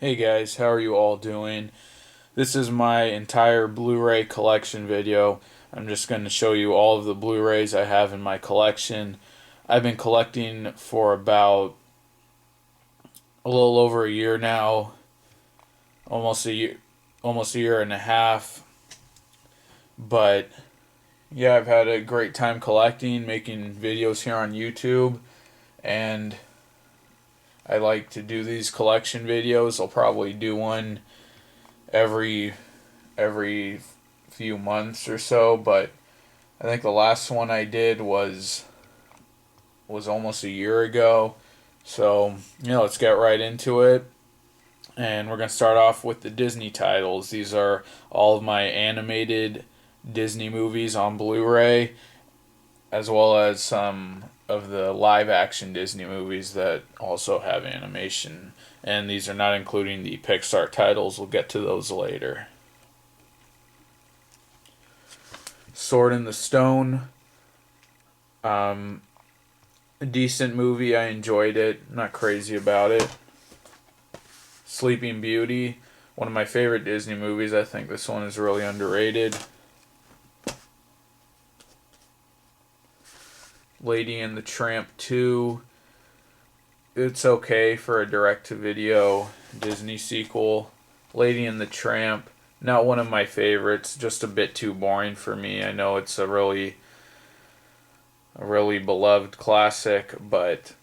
Hey guys, how are you all doing? This is my entire Blu-ray collection video. I'm just going to show you all of the Blu-rays I have in my collection. I've been collecting for about a little over a year now, almost a year and a half. But yeah, I've had a great time collecting, making videos here on YouTube, and I like to do these collection videos. I'll probably do one every every few months or so, but I think the last one I did was almost a year ago. So, let's get right into it. And we're going to start off with the Disney titles. These are all of my animated Disney movies on Blu-ray, as well as some of the live action Disney movies that also have animation. And these are not including the Pixar titles. We'll get to those later. Sword in the Stone. A decent movie. I enjoyed it. Not crazy about it. Sleeping Beauty. One of my favorite Disney movies. I think this one is really underrated. Lady and the Tramp 2. It's okay for a direct-to-video Disney sequel. Lady and the Tramp. Not one of my favorites. Just a bit too boring for me. I know it's a really beloved classic, but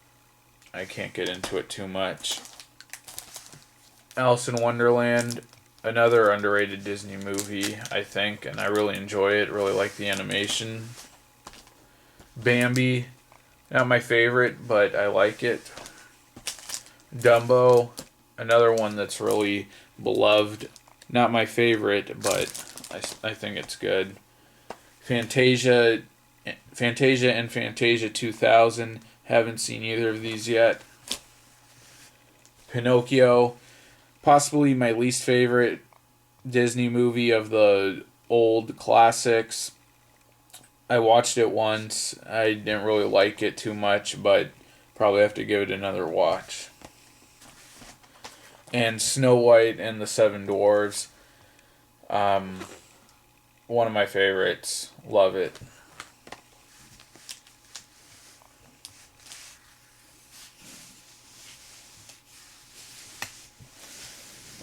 I can't get into it too much. Alice in Wonderland, another underrated Disney movie, I think, and I really enjoy it. Really like the animation. Bambi, not my favorite, but I like it. Dumbo, another one that's really beloved. Not my favorite, but I think it's good. Fantasia and Fantasia 2000. Haven't seen either of these yet. Pinocchio, possibly my least favorite Disney movie of the old classics. I watched it once. I didn't really like it too much, but probably have to give it another watch. And Snow White and the Seven Dwarfs. One of my favorites. Love it.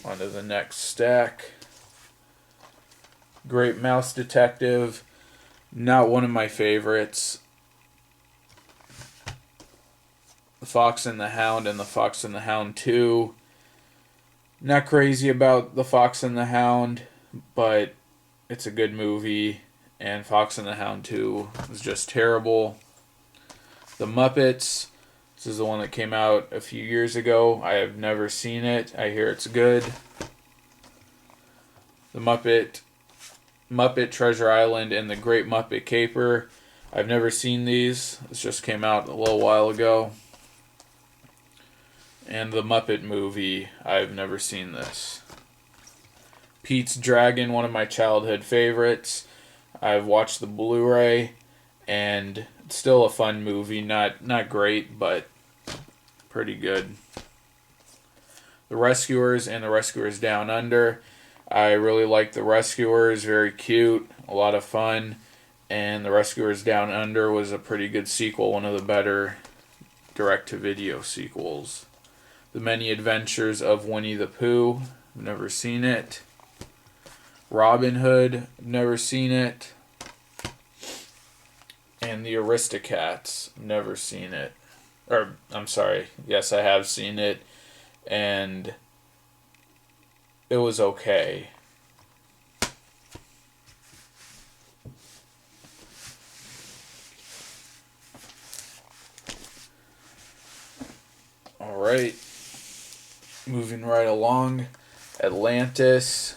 On to the next stack. Great Mouse Detective. Not one of my favorites. The Fox and the Hound and the Fox and the Hound 2. Not crazy about The Fox and the Hound, but it's a good movie. And Fox and the Hound 2 was just terrible. The Muppets. This is the one that came out a few years ago. I have never seen it. I hear it's good. The Muppet Treasure Island and the Great Muppet Caper. I've never seen these. This just came out a little while ago. And the Muppet Movie. I've never seen this. Pete's Dragon, one of my childhood favorites. I've watched the Blu-ray, and it's still a fun movie. Not great, but pretty good. The Rescuers and the Rescuers Down Under. I really like the Rescuers. Very cute. A lot of fun. And the Rescuers Down Under was a pretty good sequel. One of the better direct-to-video sequels. The Many Adventures of Winnie the Pooh. I've never seen it. Robin Hood. Never seen it. And the Aristocats. Never seen it. Or, I'm sorry. Yes, I have seen it. And it was okay. Alright. Moving right along. Atlantis,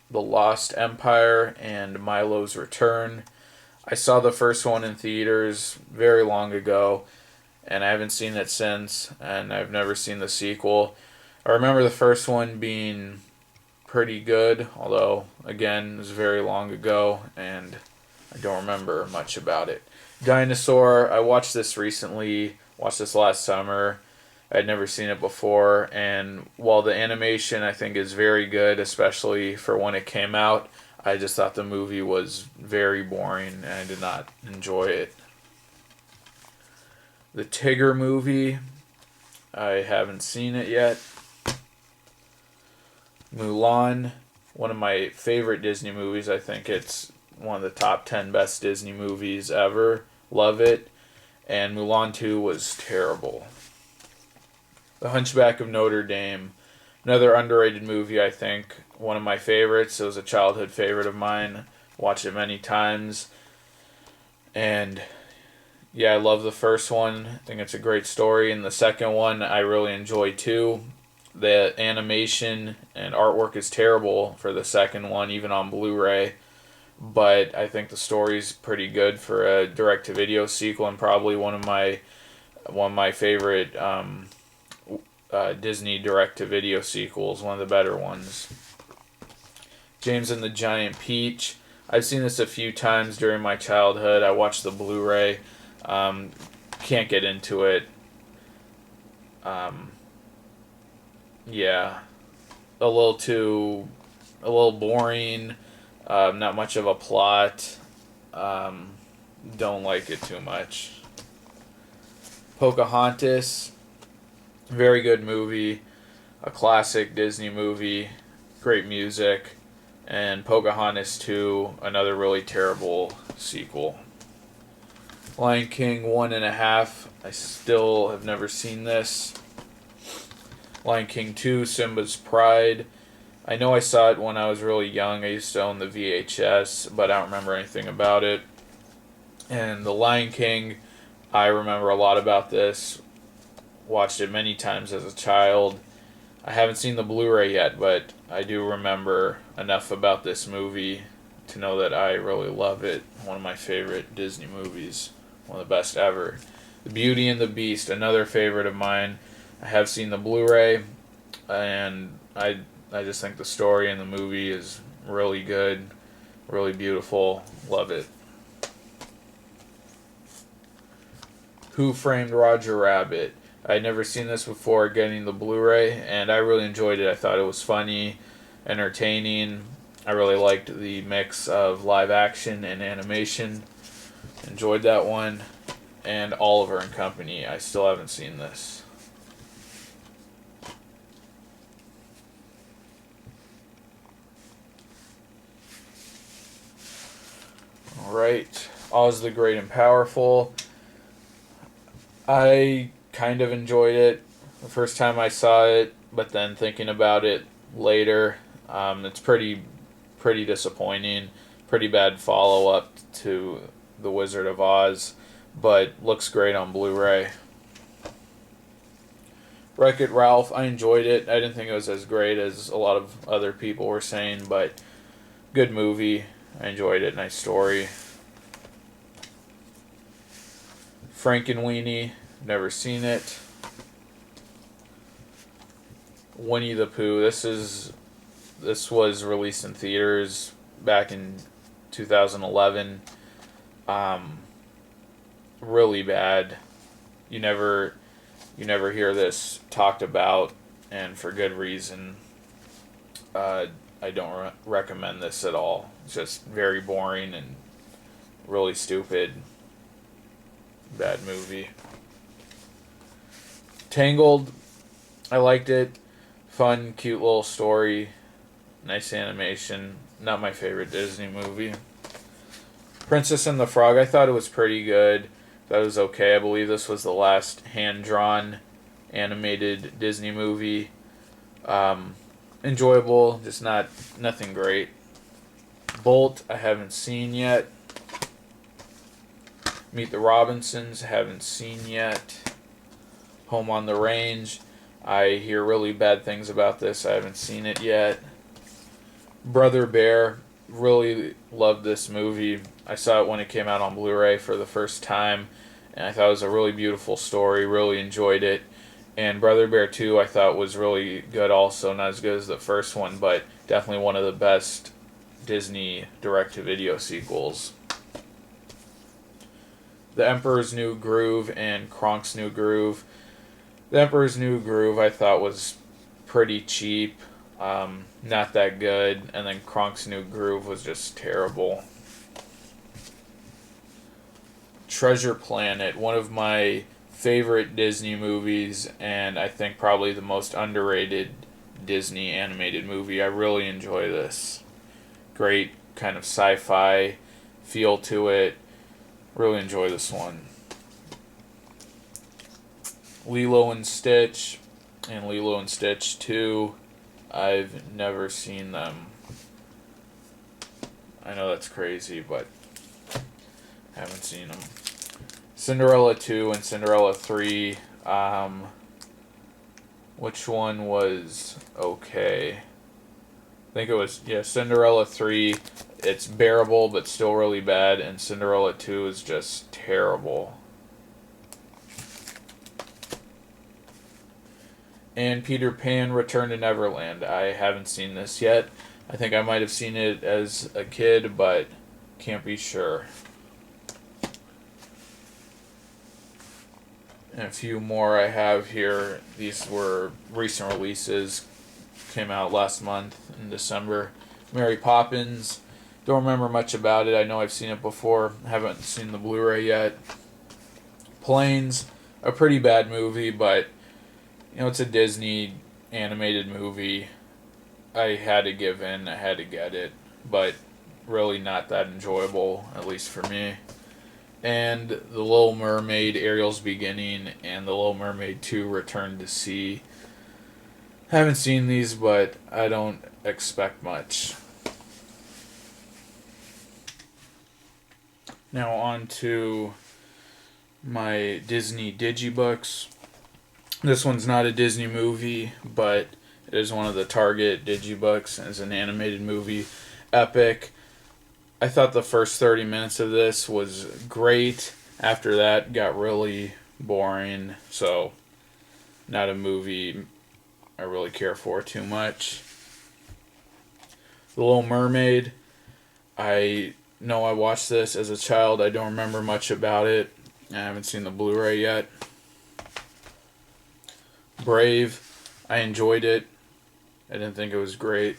The Lost Empire, and Milo's Return. I saw the first one in theaters very long ago, and I haven't seen it since, and I've never seen the sequel. I remember the first one being pretty good, although, again, it was very long ago, and I don't remember much about it. Dinosaur, I watched this recently, watched this last summer. I'd never seen it before, and while the animation I think is very good, especially for when it came out, I just thought the movie was very boring and I did not enjoy it. The Tigger movie, I haven't seen it yet. Mulan, one of my favorite Disney movies. I think it's one of the top 10 best Disney movies ever. Love it. And Mulan 2 was terrible. The Hunchback of Notre Dame, another underrated movie, I think. One of my favorites. It was a childhood favorite of mine. Watched it many times. And yeah, I love the first one. I think it's a great story. And the second one I really enjoy too. The animation and artwork is terrible for the second one, even on Blu-ray. But I think the story's pretty good for a direct-to-video sequel, and probably one of my favorite Disney direct-to-video sequels, one of the better ones. James and the Giant Peach. I've seen this a few times during my childhood. I watched the Blu-ray. Can't get into it. Yeah, a little boring. Not much of a plot. Don't like it too much. Pocahontas, very good movie, a classic Disney movie, great music, and Pocahontas 2, another really terrible sequel. Lion King 1.5, I still have never seen this. Lion King 2, Simba's Pride. I know I saw it when I was really young. I used to own the VHS, but I don't remember anything about it. And The Lion King, I remember a lot about this. Watched it many times as a child. I haven't seen the Blu-ray yet, but I do remember enough about this movie to know that I really love it. One of my favorite Disney movies. One of the best ever. The Beauty and the Beast, another favorite of mine. I have seen the Blu-ray, and I just think the story in the movie is really good, really beautiful. Love it. Who Framed Roger Rabbit? I'd never seen this before getting the Blu-ray, and I really enjoyed it. I thought it was funny, entertaining. I really liked the mix of live action and animation. Enjoyed that one. And Oliver and Company. I still haven't seen this. Alright, Oz the Great and Powerful. I kind of enjoyed it the first time I saw it, but then thinking about it later, it's pretty disappointing. Pretty bad follow-up to The Wizard of Oz, but looks great on Blu-ray. Wreck-It Ralph, I enjoyed it. I didn't think it was as great as a lot of other people were saying, but good movie. I enjoyed it. Nice story. Frankenweenie, never seen it. Winnie the Pooh. This was released in theaters back in 2011. Really bad. You never hear this talked about, and for good reason. I don't recommend this at all. It's just very boring and really stupid. Bad movie. Tangled, I liked it. Fun, cute little story. Nice animation. Not my favorite Disney movie. Princess and the Frog, I thought it was pretty good. That was okay. I believe this was the last hand-drawn animated Disney movie. Enjoyable, just nothing great. Bolt, I haven't seen yet. Meet the Robinsons, haven't seen yet. Home on the Range, I hear really bad things about this. I haven't seen it yet. Brother Bear, really loved this movie. I saw it when it came out on Blu-ray for the first time, and I thought it was a really beautiful story. Really enjoyed it. And Brother Bear 2 I thought was really good also. Not as good as the first one, but definitely one of the best Disney direct-to-video sequels. The Emperor's New Groove and Kronk's New Groove. The Emperor's New Groove I thought was pretty cheap, not that good, and then Kronk's New Groove was just terrible. Treasure Planet, one of my favorite Disney movies, and I think probably the most underrated Disney animated movie. I really enjoy this. Great kind of sci-fi feel to it. Really enjoy this one. Lilo and Stitch and Lilo and Stitch 2. I've never seen them. I know that's crazy, but haven't seen them. Cinderella 2 and Cinderella 3. Which one was okay? I think it was, Cinderella 3. It's bearable, but still really bad. And Cinderella 2 is just terrible. And Peter Pan Return to Neverland. I haven't seen this yet. I think I might have seen it as a kid, but can't be sure. And a few more I have here. These were recent releases. Came out last month in December. Mary Poppins. Don't remember much about it. I know I've seen it before. Haven't seen the Blu-ray yet. Planes. A pretty bad movie, but it's a Disney animated movie. I had to give in. I had to get it. But really not that enjoyable, at least for me. And The Little Mermaid, Ariel's Beginning, and The Little Mermaid 2, Return to Sea. Haven't seen these, but I don't expect much. Now on to my Disney Digibooks. This one's not a Disney movie, but it is one of the Target Digibooks. It's an animated movie. Epic. I thought the first 30 minutes of this was great. After that, got really boring. So, not a movie I really care for too much. The Little Mermaid. I know I watched this as a child. I don't remember much about it. I haven't seen the Blu-ray yet. Brave. I enjoyed it. I didn't think it was great.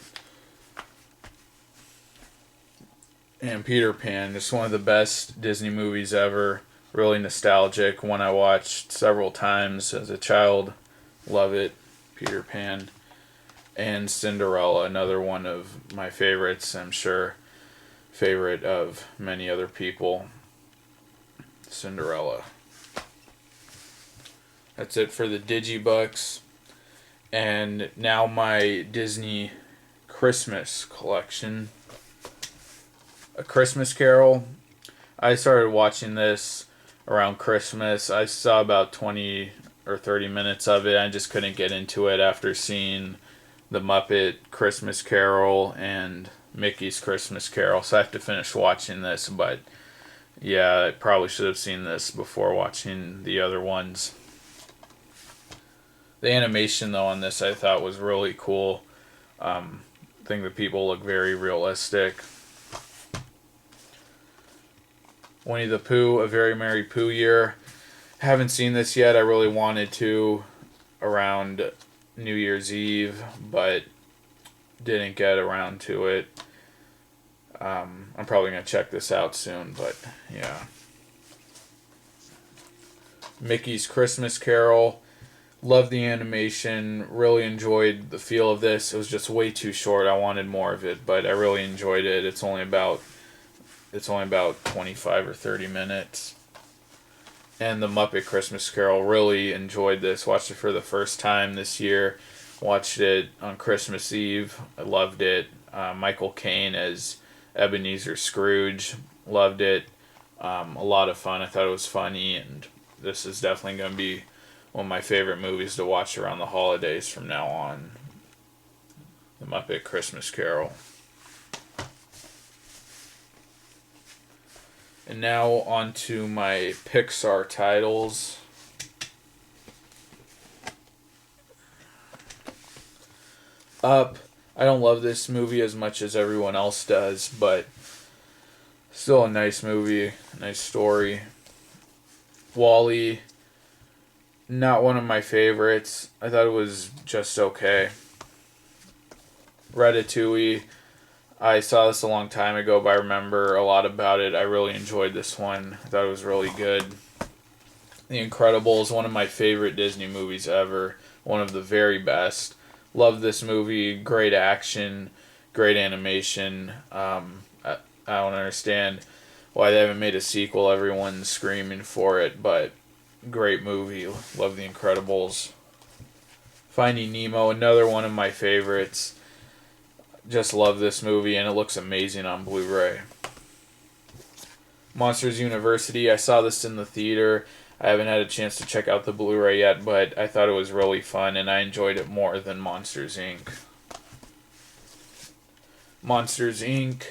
And Peter Pan. It's one of the best Disney movies ever. Really nostalgic. One I watched several times as a child. Love it. Peter Pan. And Cinderella. Another one of my favorites. I'm sure favorite of many other people. Cinderella. That's it for the Digibooks. And now my Disney Christmas collection. A Christmas Carol. I started watching this around Christmas. I saw about 20 or 30 minutes of it. I just couldn't get into it after seeing the Muppet Christmas Carol and Mickey's Christmas Carol. So I have to finish watching this. But yeah, I probably should have seen this before watching the other ones. The animation, though, on this I thought was really cool. I think the people look very realistic. Winnie the Pooh, A Very Merry Pooh Year. Haven't seen this yet. I really wanted to around New Year's Eve, but didn't get around to it. I'm probably going to check this out soon, but yeah. Mickey's Christmas Carol. Love the animation. Really enjoyed the feel of this. It was just way too short. I wanted more of it, but I really enjoyed it. It's only about 25 or 30 minutes. And the Muppet Christmas Carol, really enjoyed this. Watched it for the first time this year. Watched it on Christmas Eve. I loved it. Michael Caine as Ebenezer Scrooge. Loved it. A lot of fun. I thought it was funny, and this is definitely going to be one of my favorite movies to watch around the holidays from now on. The Muppet Christmas Carol. And now on to my Pixar titles. Up. I don't love this movie as much as everyone else does, but still a nice movie, nice story. Wall-E. not one of my favorites. I thought it was just okay. Ratatouille. I saw this a long time ago, but I remember a lot about it. I really enjoyed this one. I thought it was really good. The Incredibles, one of my favorite Disney movies ever. One of the very best. Love this movie. Great action, great animation. I don't understand why they haven't made a sequel. Everyone's screaming for it, but great movie. Love The Incredibles. Finding Nemo, another one of my favorites. Just love this movie, and it looks amazing on Blu-ray. Monsters University, I saw this in the theater. I haven't had a chance to check out the Blu-ray yet, but I thought it was really fun, and I enjoyed it more than Monsters, Inc. Monsters, Inc.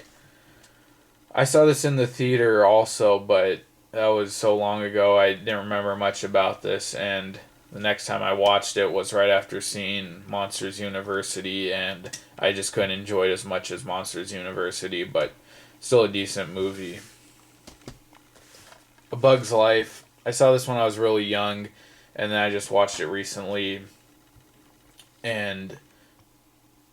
I saw this in the theater also, but that was so long ago I didn't remember much about this, and the next time I watched it was right after seeing Monsters University, and I just couldn't enjoy it as much as Monsters University, but still a decent movie. A Bug's Life. I saw this when I was really young, and then I just watched it recently, and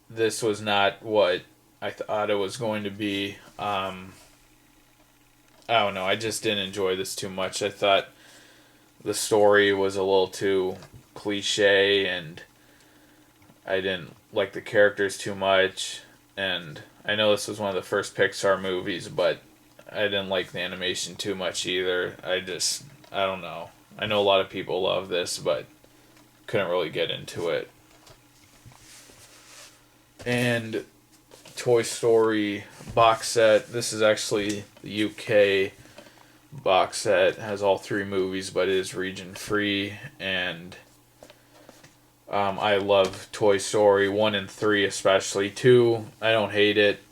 this was not what I thought it was going to be. I don't know, I just didn't enjoy this too much. I thought the story was a little too cliche, and I didn't like the characters too much, and I know this was one of the first Pixar movies, but I didn't like the animation too much either. I don't know. I know a lot of people love this, but couldn't really get into it. And Toy Story box set. This is actually the UK box set. It has all 3 movies, but it is region free, and I love Toy Story 1 and 3 especially. 2, I don't hate it.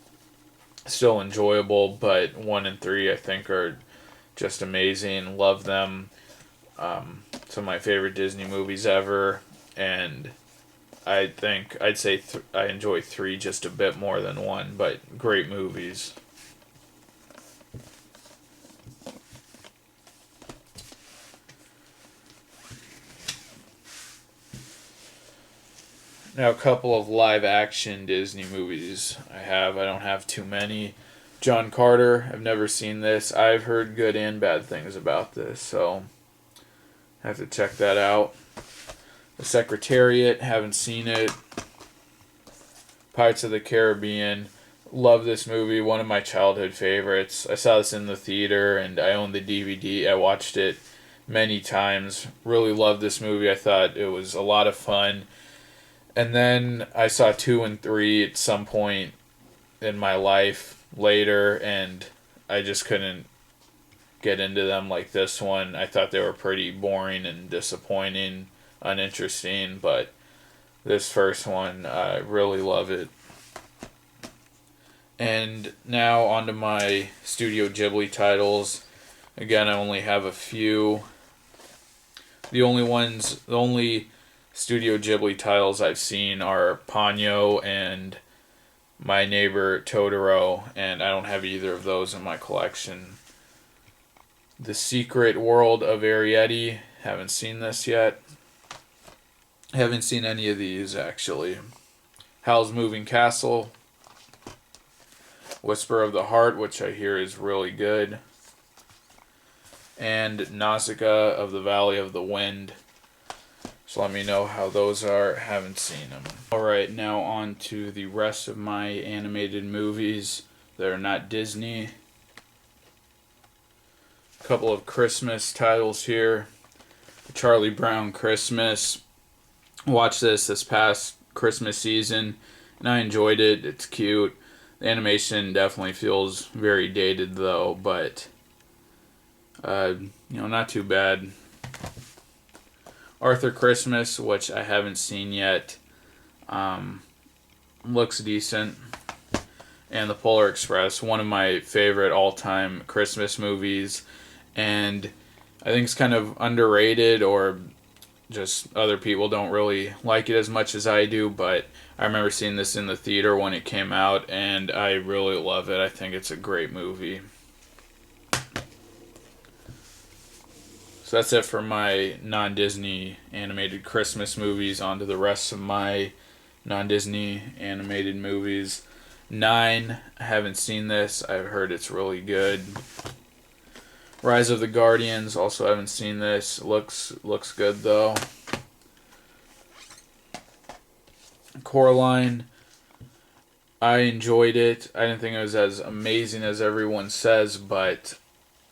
Still enjoyable, but 1 and 3 I think are just amazing. Love them. Some of my favorite Disney movies ever, and I think I'd say I enjoy 3 just a bit more than 1, but great movies. Now, a couple of live action Disney movies I don't have too many. John Carter, I've never seen this. I've heard good and bad things about this, so I have to check that out. The Secretariat, haven't seen it. Pirates of the Caribbean, love this movie, one of my childhood favorites. I saw this in the theater, and I own the DVD. I watched it many times. Really loved this movie. I thought it was a lot of fun. And then I saw 2 and 3 at some point in my life later, and I just couldn't get into them like this one. I thought they were pretty boring and disappointing, uninteresting, but this first one, I really love it. And now onto my Studio Ghibli titles. Again, I only have a few. The only Studio Ghibli titles I've seen are Ponyo and My Neighbor Totoro, and I don't have either of those in my collection. The Secret World of Arrietty, haven't seen this yet. Haven't seen any of these, actually. Howl's Moving Castle. Whisper of the Heart, which I hear is really good. And Nausicaa of the Valley of the Wind. So let me know how those are. Haven't seen them. Alright, now on to the rest of my animated movies that are not Disney. A couple of Christmas titles here. Charlie Brown Christmas. Watched this past Christmas season, and I enjoyed it. It's cute. The animation definitely feels very dated though, but not too bad. Arthur Christmas, which I haven't seen yet, looks decent. And The Polar Express, one of my favorite all-time Christmas movies, and I think it's kind of underrated, or just other people don't really like it as much as I do, but I remember seeing this in the theater when it came out, and I really love it. I think it's a great movie. So that's it for my non-Disney animated Christmas movies. On to the rest of my non-Disney animated movies. 9, I haven't seen this. I've heard it's really good. Rise of the Guardians, also haven't seen this. Looks good though. Coraline, I enjoyed it. I didn't think it was as amazing as everyone says, but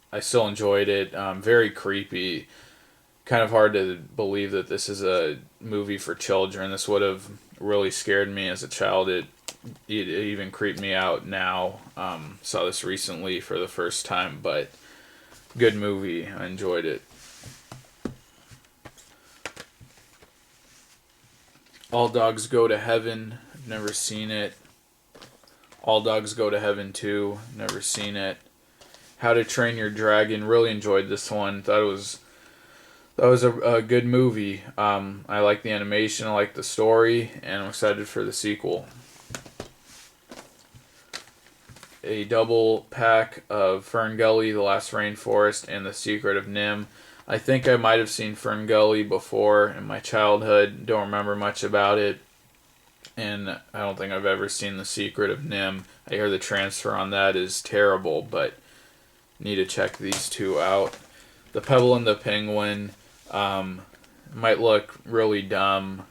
I still enjoyed it. Very creepy. Kind of hard to believe that this is a movie for children. This would have really scared me as a child. It even creeped me out now. Saw this recently for the first time, but good movie. I enjoyed it. All Dogs Go to Heaven. I've never seen it. All Dogs Go to Heaven 2. Never seen it. How to Train Your Dragon. Really enjoyed this one. Thought it was a good movie. I like the animation. I like the story, and I'm excited for the sequel. A double pack of Fern Gully, The Last Rainforest, and The Secret of Nim. I think I might have seen Fern Gully before in my childhood. Don't remember much about it. And I don't think I've ever seen The Secret of Nim. I hear the transfer on that is terrible, but need to check these two out. The Pebble and the Penguin might look really dumb,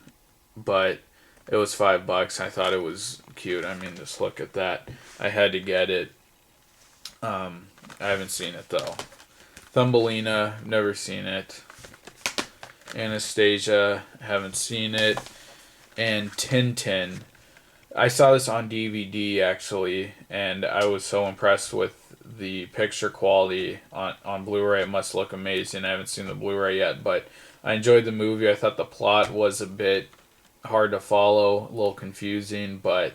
but it was $5. I thought it was cute. I mean, just look at that. I had to get it. I haven't seen it though. Thumbelina, never seen it. Anastasia, haven't seen it. And Tintin. I saw this on DVD actually, and I was so impressed with the picture quality on Blu-ray. It must look amazing. I haven't seen the Blu-ray yet, but I enjoyed the movie. I thought the plot was a bit hard to follow, a little confusing, but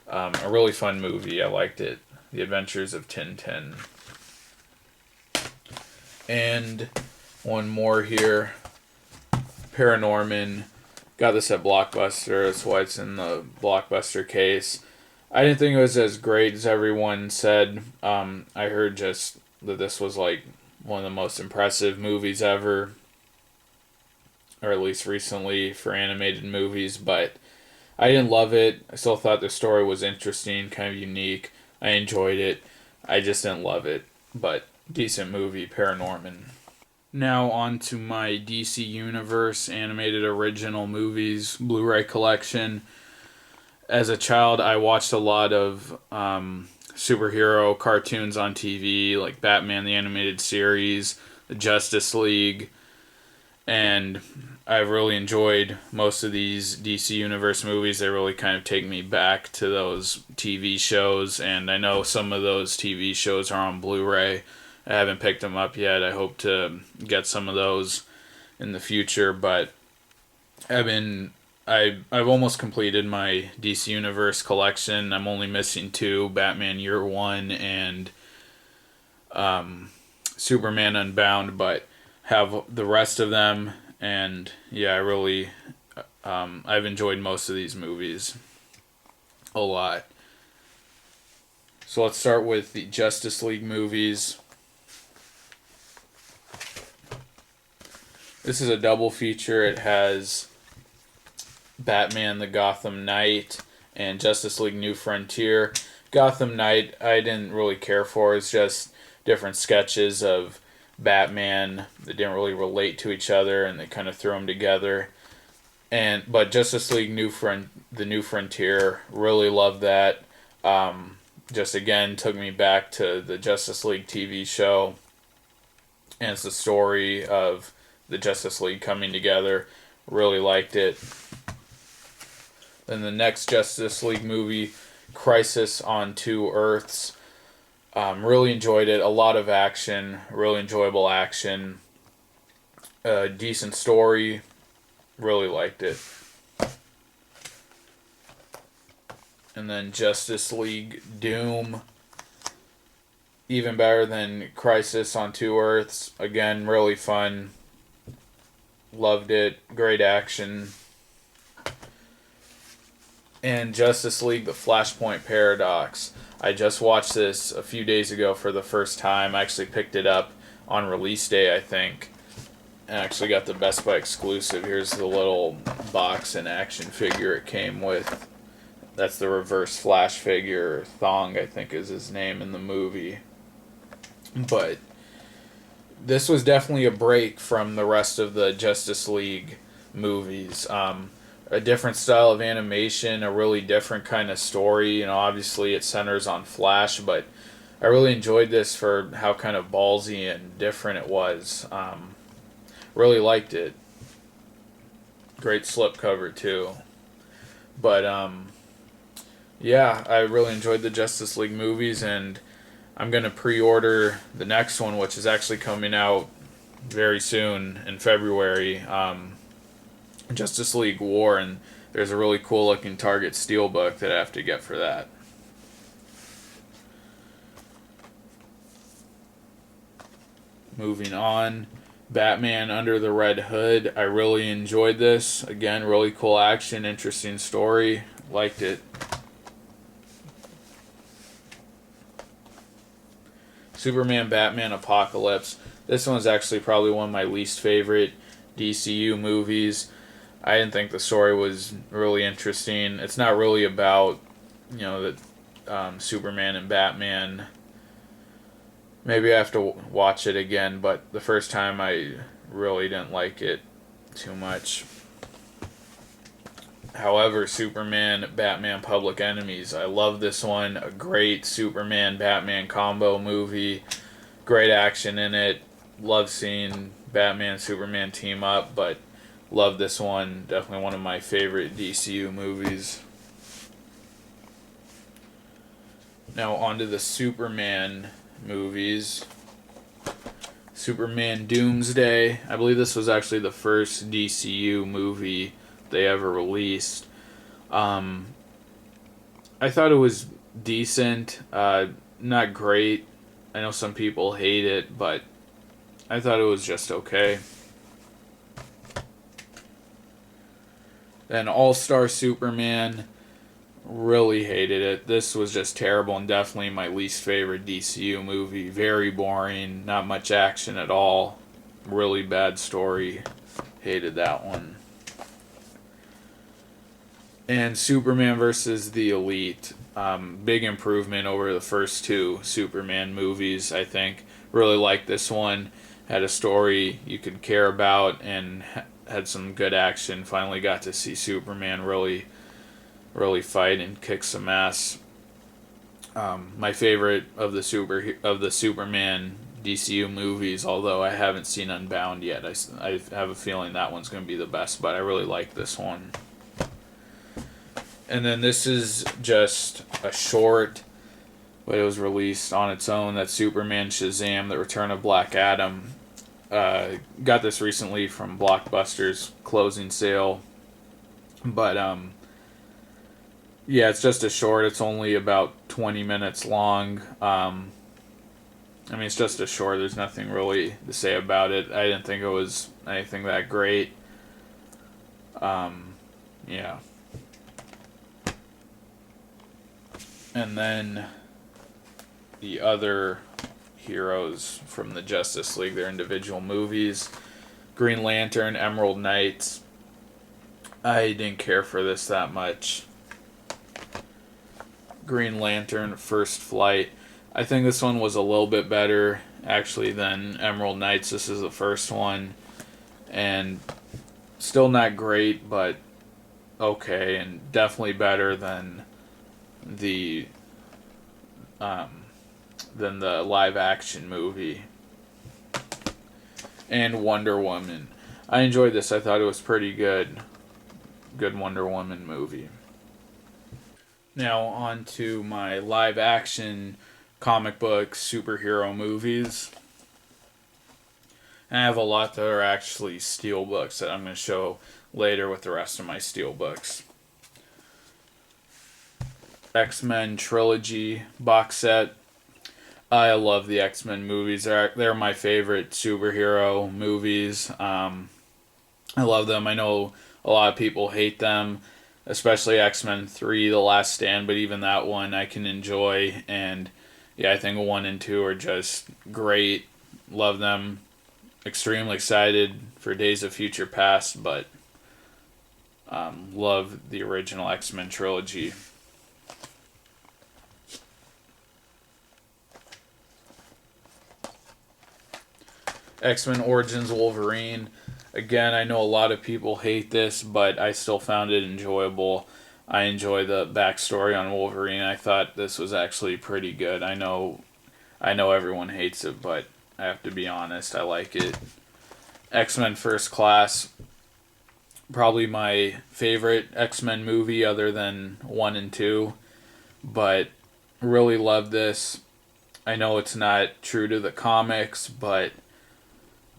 a really fun movie. I liked it. The Adventures of Tintin. And one more here. Paranorman. Got this at Blockbuster. That's why it's in the Blockbuster case. I didn't think it was as great as everyone said. I heard just that this was like one of the most impressive movies ever, or at least recently for animated movies, but I didn't love it. I still thought the story was interesting, kind of unique. I enjoyed it. I just didn't love it, but decent movie, Paranorman. Now on to my DC Universe animated original movies Blu-ray collection. As a child, I watched a lot of superhero cartoons on TV, like Batman the Animated Series, the Justice League, and I've really enjoyed most of these DC Universe movies. They really kind of take me back to those TV shows, and I know some of those TV shows are on Blu-ray. I haven't picked them up yet. I hope to get some of those in the future, but I've almost completed my DC Universe collection. I'm only missing 2, Batman Year One and Superman Unbound, but have the rest of them, and yeah, I've enjoyed most of these movies a lot. So let's start with the Justice League movies. This is a double feature. It has Batman the Gotham Knight and Justice League New Frontier. Gotham Knight I didn't really care for. It's just different sketches of Batman that didn't really relate to each other, and they kind of threw them together. But Justice League the New Frontier, really loved that. Just again took me back to the Justice League TV show, and it's the story of the Justice League coming together. Really liked it. Then the next Justice League movie, Crisis on Two Earths. Really enjoyed it. A lot of action. Really enjoyable action. Decent story. Really liked it. And then Justice League Doom. Even better than Crisis on Two Earths. Again, really fun. Loved it. Great action. And Justice League The Flashpoint Paradox. I just watched this a few days ago for the first time. I actually picked it up on release day, I think. I actually got the Best Buy exclusive. Here's the little box and action figure it came with. That's the Reverse Flash figure. Thong, I think, is his name in the movie. But this was definitely a break from the rest of the Justice League movies. A different style of animation, a really different kind of story. You know, obviously it centers on Flash, but I really enjoyed this for how kind of ballsy and different it was. Really liked it. Great slipcover too. But yeah, I really enjoyed the Justice League movies, and I'm gonna pre-order the next one, which is actually coming out very soon in February. Justice League War, and there's a really cool looking Target Steelbook that I have to get for that. Moving on, Batman Under the Red Hood. I really enjoyed this. Again, really cool action, interesting story. Liked it. Superman Batman Apocalypse. This one's actually probably one of my least favorite DCU movies. I didn't think the story was really interesting. It's not really about, the Superman and Batman. Maybe I have to watch it again, but the first time I really didn't like it too much. However, Superman, Batman, Public Enemies. I love this one. A great Superman, Batman combo movie. Great action in it. Love seeing Batman, Superman team up, but love this one. Definitely one of my favorite DCU movies. Now on to the Superman movies. Superman Doomsday. I believe this was actually the first DCU movie they ever released. I thought it was decent. Not great. I know some people hate it, but I thought it was just okay. Then All-Star Superman, really hated it. This was just terrible and definitely my least favorite DCU movie. Very boring, not much action at all. Really bad story. Hated that one. And Superman versus the Elite. Big improvement over the first two Superman movies, I think. Really liked this one. Had a story you could care about and had some good action. Finally got to see Superman really fight and kick some ass. My favorite of the Superman DCU movies, although I haven't seen Unbound yet. I have a feeling that one's going to be the best, but I really like this one. And then this is just a short, but it was released on its own. That's Superman Shazam: The Return of Black Adam. Got this recently from Blockbuster's closing sale. But, yeah, it's just a short. It's only about 20 minutes long. It's just a short. There's nothing really to say about it. I didn't think it was anything that great. Yeah. And then the other heroes from the Justice League, their individual movies. Green Lantern, Emerald Knights. I didn't care for this that much. Green Lantern, First Flight. I think this one was a little bit better, actually, than Emerald Knights. This is the first one. And still not great, but okay, and definitely better than the live action movie. And Wonder Woman. I enjoyed this. I thought it was pretty good. Good Wonder Woman movie. Now on to my live action comic book superhero movies. And I have a lot that are actually steelbooks that I'm going to show later with the rest of my steelbooks. X-Men Trilogy box set. I love the X-Men movies. They're my favorite superhero movies. I love them. I know a lot of people hate them, especially X-Men 3, The Last Stand, but even that one I can enjoy. And yeah, I think 1 and 2 are just great. Love them. extremely excited for Days of Future Past, but love the original X-Men trilogy. X-Men Origins Wolverine. Again, I know a lot of people hate this, but I still found it enjoyable. I enjoy the backstory on Wolverine. I thought this was actually pretty good. I know everyone hates it, but I have to be honest, I like it. X-Men First Class, probably my favorite X-Men movie other than 1 and 2, but really love this. I know it's not true to the comics, but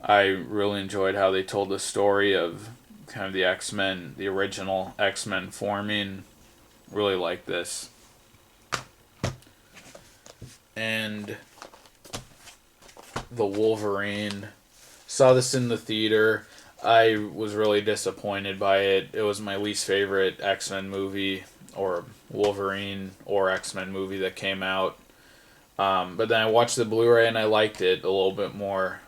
I really enjoyed how they told the story of kind of the X-Men, the original X-Men forming. Really like this. And the Wolverine. Saw this in the theater. I was really disappointed by it. It was my least favorite X-Men movie, or Wolverine or X-Men movie that came out. But then I watched the Blu-ray and I liked it a little bit more.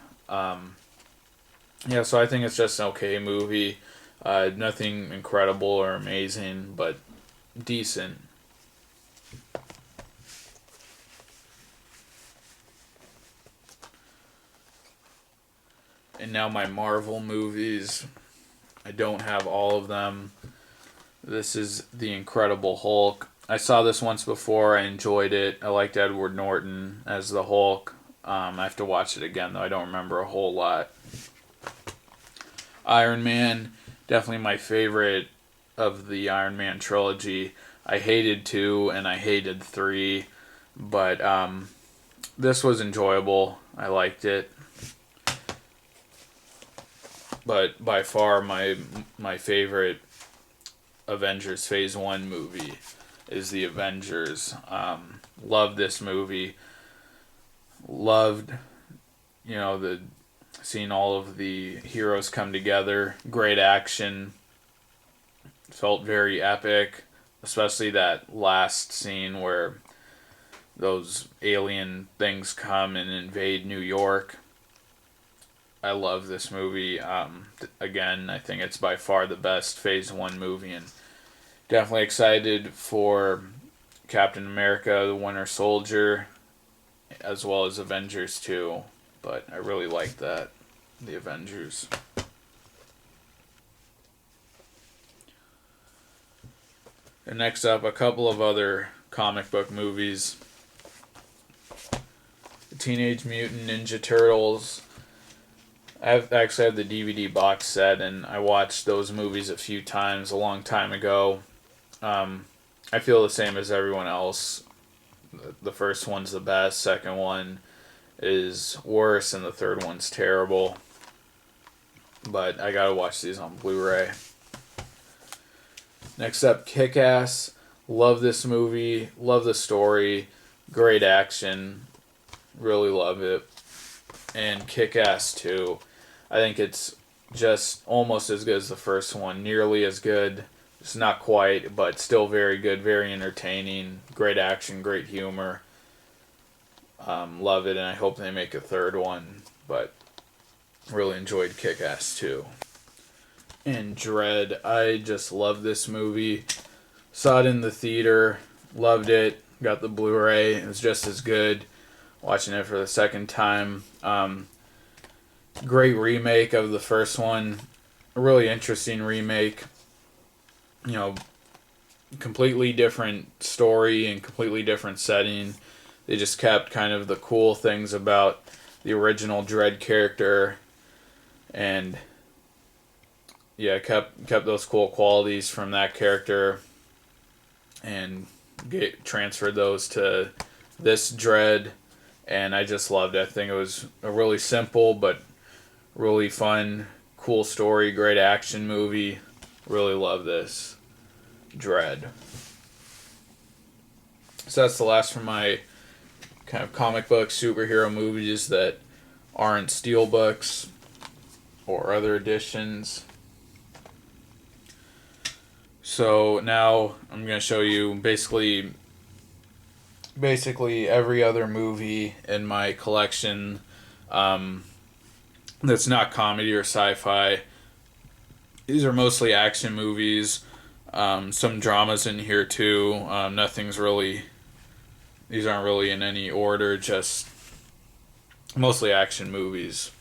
Yeah, so I think it's just an okay movie. Nothing incredible or amazing, but decent. And now my Marvel movies. I don't have all of them. This is The Incredible Hulk. I saw this once before. I enjoyed it. I liked Edward Norton as the Hulk. I have to watch it again, though. I don't remember a whole lot. Iron Man, definitely my favorite of the Iron Man trilogy. I hated 2 and I hated 3, but this was enjoyable. I liked it. But by far my favorite Avengers Phase 1 movie is The Avengers. Loved this movie. Loved, the seeing all of the heroes come together. Great action. Felt very epic. Especially that last scene where those alien things come and invade New York. I love this movie. Again, I think it's by far the best Phase 1 movie, and definitely excited for Captain America, the Winter Soldier, as well as Avengers 2. But I really like that, the Avengers. And next up, a couple of other comic book movies. The Teenage Mutant Ninja Turtles. I actually have the DVD box set, and I watched those movies a few times a long time ago. I feel the same as everyone else. The first one's the best, second one is worse, and the third one's terrible. But I gotta watch these on Blu-ray. Next up, Kick-Ass. Love this movie. Love the story. Great action. Really love it. And Kick-Ass 2. I think it's just almost as good as the first one. Nearly as good. It's not quite, but still very good. Very entertaining. Great action. Great humor. Love it, and I hope they make a third one. But really enjoyed Kick-Ass 2. And Dread. I just love this movie. Saw it in the theater. Loved it. Got the Blu-ray. It was just as good. Watching it for the second time. Great remake of the first one. A really interesting remake. Completely different story and completely different setting. They just kept kind of the cool things about the original Dread character, and kept those cool qualities from that character and transferred those to this Dread, and I just loved it. I think it was a really simple but really fun, cool story, great action movie. Really love this Dread. So that's the last from my kind of comic book superhero movies that aren't steelbooks or other editions. So now I'm going to show you basically every other movie in my collection. that's not comedy or sci-fi. These are mostly action movies. Some dramas in here too. Nothing's really. These aren't really in any order. Just mostly action movies.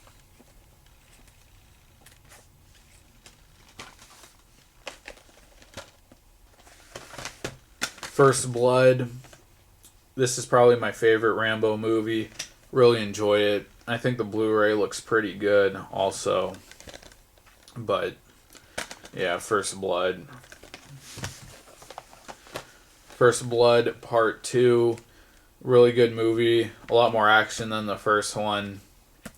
First Blood. This is probably my favorite Rambo movie. Really enjoy it. I think the Blu-ray looks pretty good also. But yeah, First Blood. First Blood Part 2. Really good movie. A lot more action than the first one.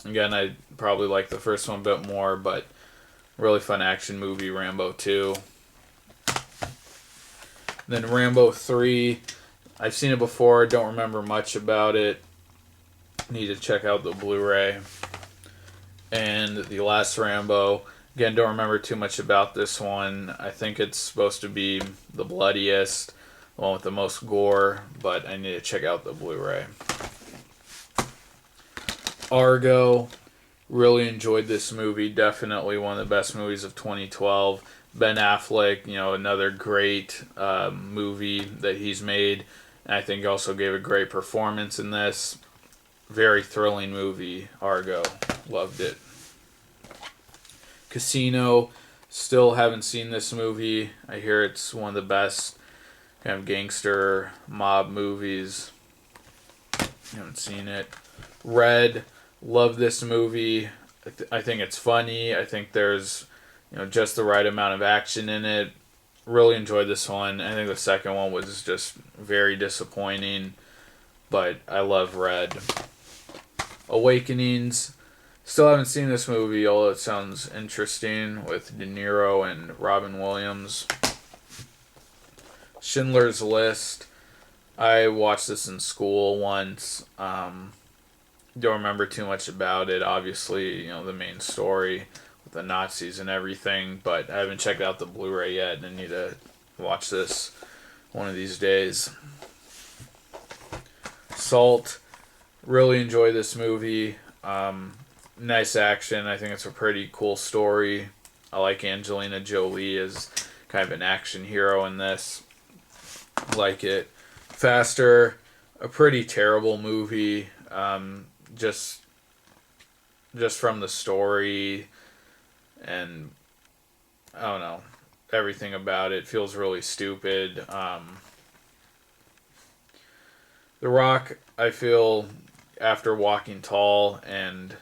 Again, I probably like the first one a bit more, but really fun action movie, Rambo 2. Then Rambo 3. I've seen it before, don't remember much about it. Need to check out the Blu-ray. And the last Rambo. Again, don't remember too much about this one. I think it's supposed to be the bloodiest, the one with the most gore, but I need to check out the Blu-ray. Argo. Really enjoyed this movie. Definitely one of the best movies of 2012. Ben Affleck, another great movie that he's made. And I think he also gave a great performance in this. Very thrilling movie, Argo. Loved it. Casino. Still haven't seen this movie. I hear it's one of the best kind of gangster mob movies. Haven't seen it. Red. Love this movie. I think it's funny. I think there's just the right amount of action in it. Really enjoyed this one. I think the second one was just very disappointing, but I love Red. Awakenings. Still haven't seen this movie, although it sounds interesting, with De Niro and Robin Williams. Schindler's List. I watched this in school once. Don't remember too much about it. Obviously, the main story with the Nazis and everything, but I haven't checked out the Blu-ray yet, and I need to watch this one of these days. Salt. Really enjoy this movie. Nice action. I think it's a pretty cool story. I like Angelina Jolie as kind of an action hero in this. Like it. Faster. A pretty terrible movie. Just from the story and I don't know, everything about it feels really stupid. The Rock, I feel, after Walking Tall and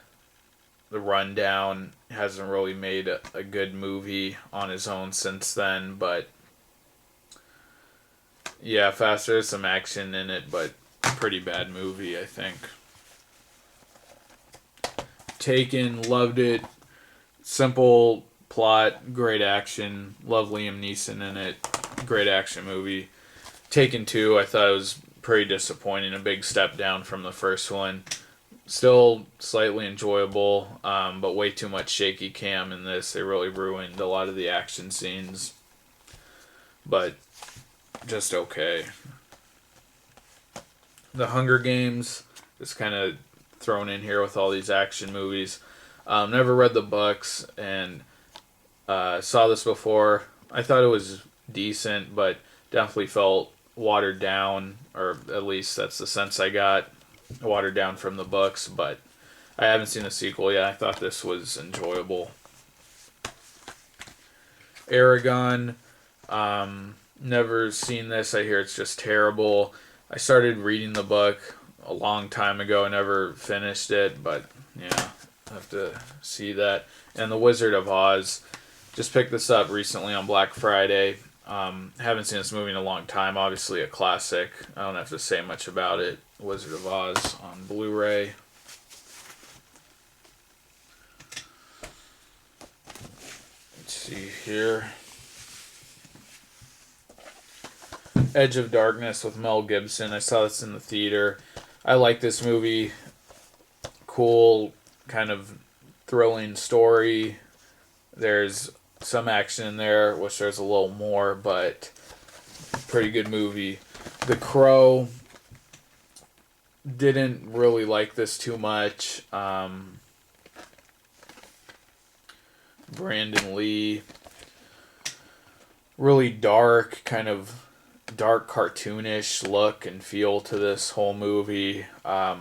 The Rundown, hasn't really made a good movie on his own since then, but yeah, Faster, there's some action in it, but pretty bad movie, I think. Taken, loved it. Simple plot, great action. Love Liam Neeson in it. Great action movie. Taken 2, I thought it was pretty disappointing. A big step down from the first one. Still slightly enjoyable, but way too much shaky cam in this. They really ruined a lot of the action scenes. But just okay. The Hunger Games is kind of thrown in here with all these action movies. Never read the books and saw this before. I thought it was decent, but definitely felt watered down, or at least that's the sense I got. Watered down from the books, but I haven't seen the sequel yet. I thought this was enjoyable. Aragon. Never seen this. I hear it's just terrible. I started reading the book a long time ago. I never finished it, but yeah, I have to see that. And The Wizard of Oz. Just picked this up recently on Black Friday. Haven't seen this movie in a long time. Obviously a classic. I don't have to say much about it. Wizard of Oz on Blu-ray. Let's see here. Edge of Darkness with Mel Gibson. I saw this in the theater. I like this movie. Cool, kind of thrilling story. There's some action in there, which there's a little more, but pretty good movie. The Crow. Didn't really like this too much. Brandon Lee. Really dark, kind of dark cartoonish look and feel to this whole movie. I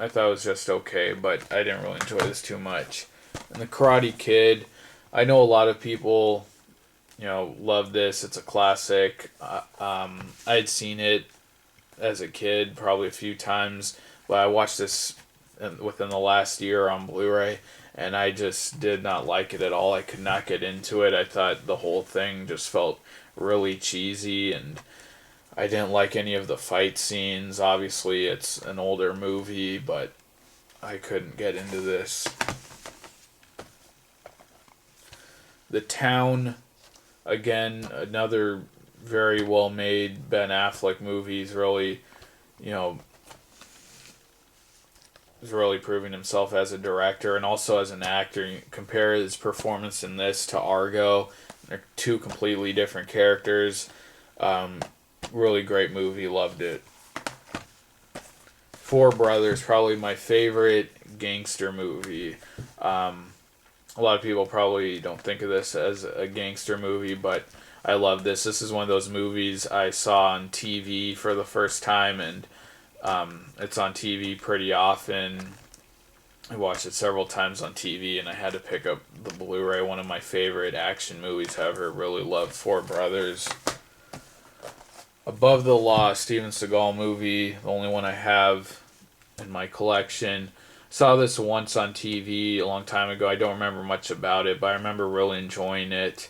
thought it was just okay, but I didn't really enjoy this too much. And The Karate Kid, I know a lot of people, love this. It's a classic. I had seen it as a kid probably a few times, but I watched this within the last year on Blu-ray, and I just did not like it at all. I could not get into it. I thought the whole thing just felt really cheesy, and I didn't like any of the fight scenes. Obviously, it's an older movie, but I couldn't get into this. The Town, again, another very well made Ben Affleck movie. He's really, he's really proving himself as a director and also as an actor. You compare his performance in this to Argo. They're two completely different characters. Really great movie. Loved it. Four Brothers, probably my favorite gangster movie. A lot of people probably don't think of this as a gangster movie, but I love this. This is one of those movies I saw on TV for the first time, and it's on TV pretty often. I watched it several times on TV, and I had to pick up the Blu-ray. One of my favorite action movies ever. Really loved Four Brothers. Above the Law, Steven Seagal movie, the only one I have in my collection. Saw this once on TV a long time ago. I don't remember much about it, but I remember really enjoying it.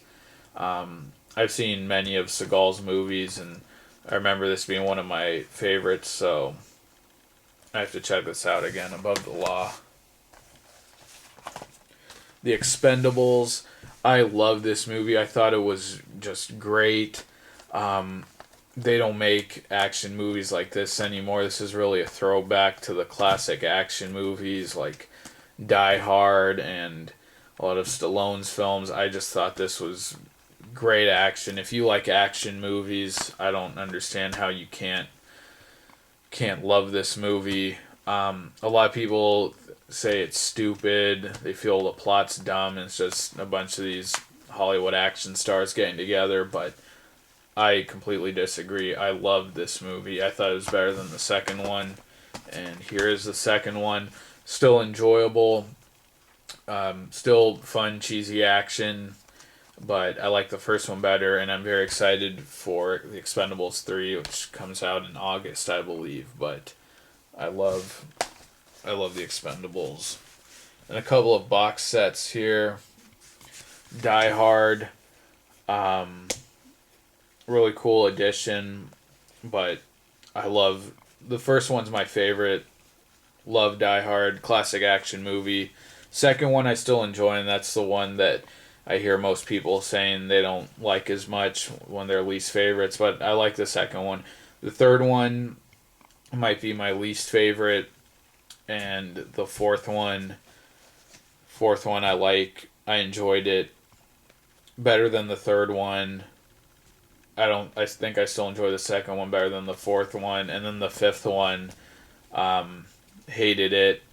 I've seen many of Seagal's movies, and I remember this being one of my favorites, so I have to check this out again. Above the Law. The Expendables. I love this movie. I thought it was just great. They don't make action movies like this anymore. This is really a throwback to the classic action movies like Die Hard and a lot of Stallone's films. I just thought this was great action. If you like action movies, I don't understand how you can't love this movie. A lot of people say it's stupid. They feel the plot's dumb and it's just a bunch of these Hollywood action stars getting together, but I completely disagree. I loved this movie. I thought it was better than the second one. And here is the second one. Still enjoyable. Still fun, cheesy action. But I like the first one better. And I'm very excited for The Expendables 3, which comes out in August, I believe. But I love The Expendables. And a couple of box sets here. Die Hard. Really cool edition, but I love the first one's my favorite. Love Die Hard, classic action movie. Second one I still enjoy, and that's the one that I hear most people saying they don't like as much, one of their least favorites, but I like the second one. The third one might be my least favorite, and the fourth one I enjoyed it better than the third one. I think I still enjoy the second one better than the fourth one. And then the fifth one, hated it.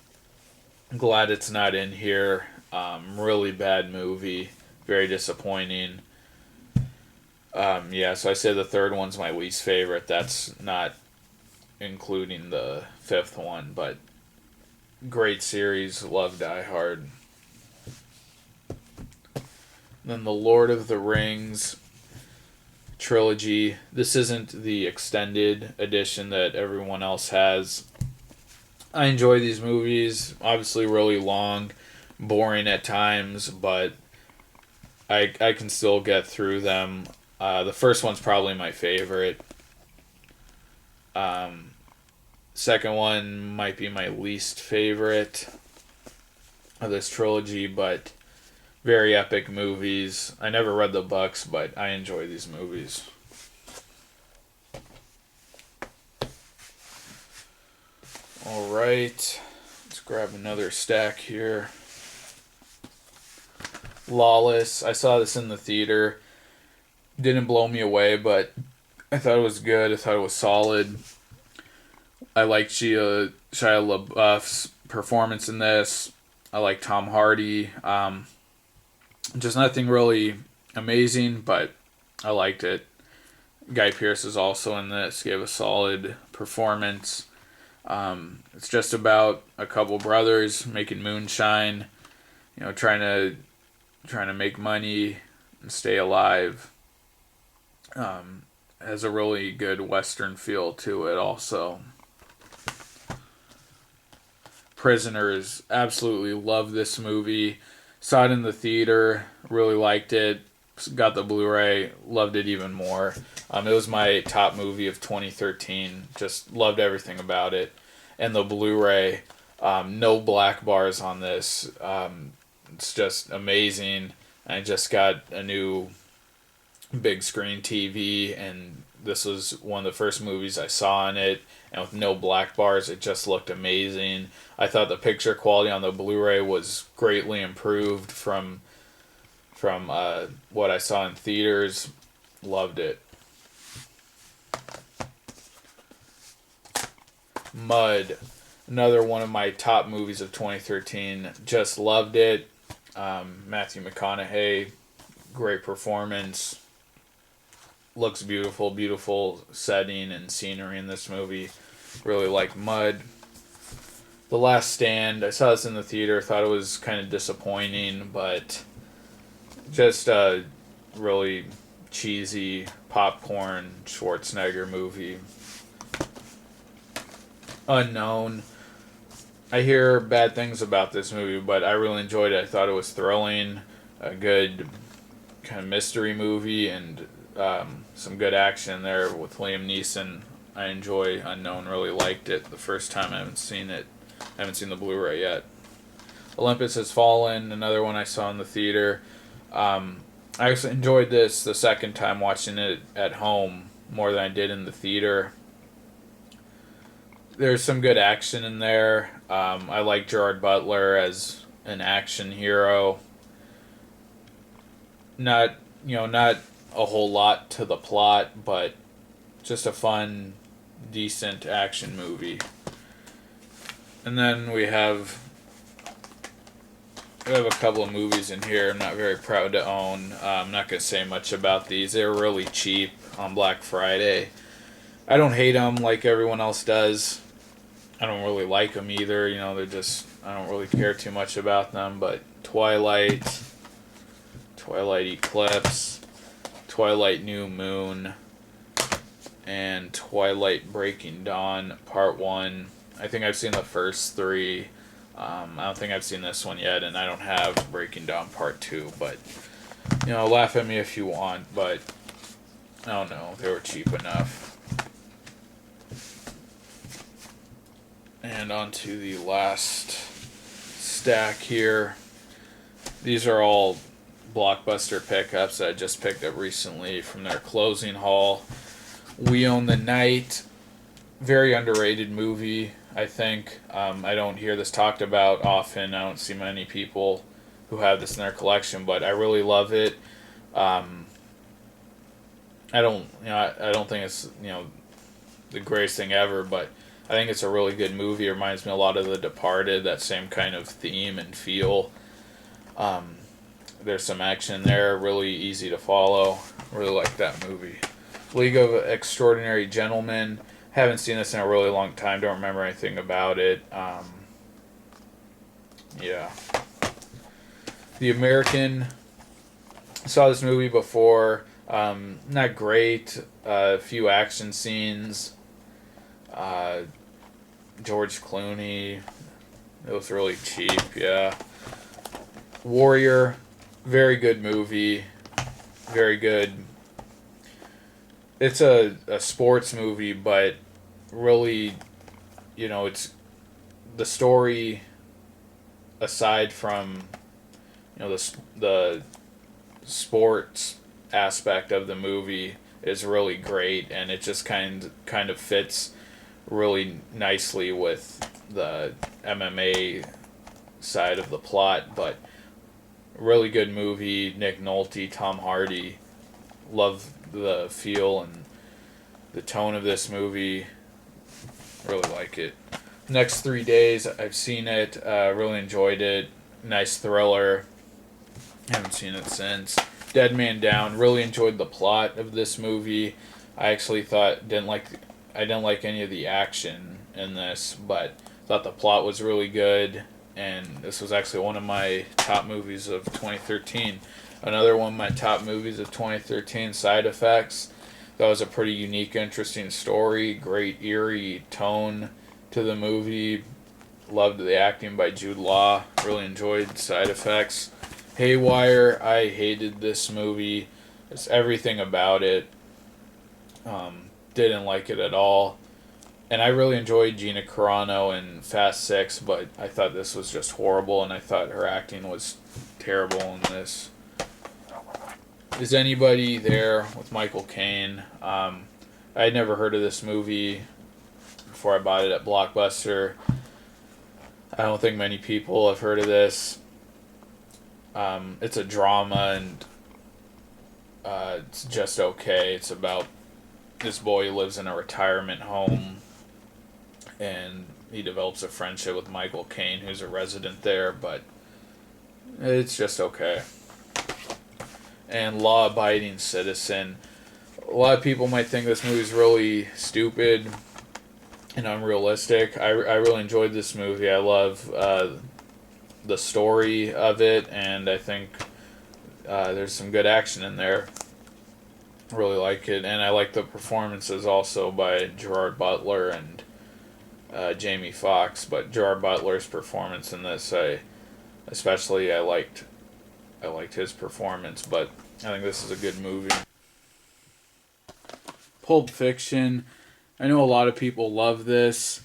Glad it's not in here. Really bad movie. Very disappointing. So I say the third one's my least favorite. That's not including the fifth one, but great series. Love Die Hard. Then the Lord of the Rings trilogy. This isn't the extended edition that everyone else has. I enjoy these movies. Obviously really long, boring at times, but I can still get through them. The first one's probably my favorite. Second one might be my least favorite of this trilogy, but very epic movies. I never read the books, but I enjoy these movies. Alright, let's grab another stack here. Lawless. I saw this in the theater. Didn't blow me away, but I thought it was good. I thought it was solid. I liked Shia LaBeouf's performance in this. I like Tom Hardy. Just nothing really amazing, but I liked it. Guy Pearce is also in this. Gave a solid performance. It's just about a couple brothers making moonshine. Trying to make money and stay alive. Has a really good Western feel to it. Also, Prisoners, absolutely love this movie. Saw it in the theater, really liked it. Got the Blu-ray, loved it even more. It was my top movie of 2013. Just loved everything about it. And the Blu-ray, no black bars on this. It's just amazing. I just got a new big screen TV, and this was one of the first movies I saw on it. And with no black bars, it just looked amazing. I thought the picture quality on the Blu-ray was greatly improved from what I saw in theaters. Loved it. Mud, another one of my top movies of 2013. Just loved it. Matthew McConaughey, great performance. Looks beautiful, beautiful setting and scenery in this movie. Really like Mud. The Last Stand, I saw this in the theater, thought it was kind of disappointing, but just a really cheesy popcorn Schwarzenegger movie. Unknown. I hear bad things about this movie, but I really enjoyed it. I thought it was thrilling, a good kind of mystery movie, and some good action there with Liam Neeson. I enjoy Unknown, really liked it the first time. I haven't seen it. I haven't seen the Blu-ray yet. Olympus Has Fallen, another one I saw in the theater. I actually enjoyed this the second time watching it at home more than I did in the theater. There's some good action in there. I like Gerard Butler as an action hero. Not a whole lot to the plot, but just a fun, decent action movie. And then we have a couple of movies in here I'm not very proud to own. I'm not going to say much about these. They were really cheap on Black Friday. I don't hate them like everyone else does. I don't really like them either. I don't really care too much about them. But Twilight Eclipse, Twilight New Moon, and Twilight Breaking Dawn Part 1. I think I've seen the first three. I don't think I've seen this one yet, and I don't have Breaking Dawn Part 2. But, laugh at me if you want, but I don't know. They were cheap enough. And on to the last stack here. These are all Blockbuster pickups that I just picked up recently from their closing haul. We Own the Night. Very underrated movie, I think. I don't hear this talked about often. I don't see many people who have this in their collection, but I really love it. I don't think it's the greatest thing ever, but I think it's a really good movie. It reminds me a lot of The Departed, that same kind of theme and feel. There's some action there, really easy to follow. Really like that movie. League of Extraordinary Gentlemen. Haven't seen this in a really long time. Don't remember anything about it. Yeah. The American. Saw this movie before. Not great. A few action scenes. George Clooney. It was really cheap, yeah. Warrior. Very good movie. Very good. It's a sports movie, but really, it's the story, aside from, the sports aspect of the movie, is really great, and it just kind of fits really nicely with the MMA side of the plot. But really good movie. Nick Nolte, Tom Hardy. Love the feel and the tone of this movie. Really like it. Next 3 days, I've seen it. Really enjoyed it. nice thriller. Haven't seen it since. Dead Man Down. Really enjoyed the plot of this movie. I actually I didn't like any of the action in this, but thought the plot was really good, and this was actually one of my top movies of 2013. Another one of my top movies of 2013, Side Effects. That was a pretty unique, interesting story. Great eerie tone to the movie. Loved the acting by Jude Law. Really enjoyed Side Effects. Haywire. I hated this movie. Just everything about it. Didn't like it at all. And I really enjoyed Gina Carano in Fast Six, but I thought this was just horrible, and I thought her acting was terrible in this. Is anybody there with Michael Caine? I had never heard of this movie before I bought it at Blockbuster. I don't think many people have heard of this. It's a drama, and it's just okay. It's about this boy who lives in a retirement home, and he develops a friendship with Michael Caine, who's a resident there, but it's just okay. And Law Abiding Citizen. A lot of people might think this movie's really stupid and unrealistic. I really enjoyed this movie. I love the story of it, and I think there's some good action in there. Really like it, and I like the performances also by Gerard Butler and Jamie Foxx. But Gerard Butler's performance in this, I liked his performance, but I think this is a good movie. Pulp Fiction. I know a lot of people love this.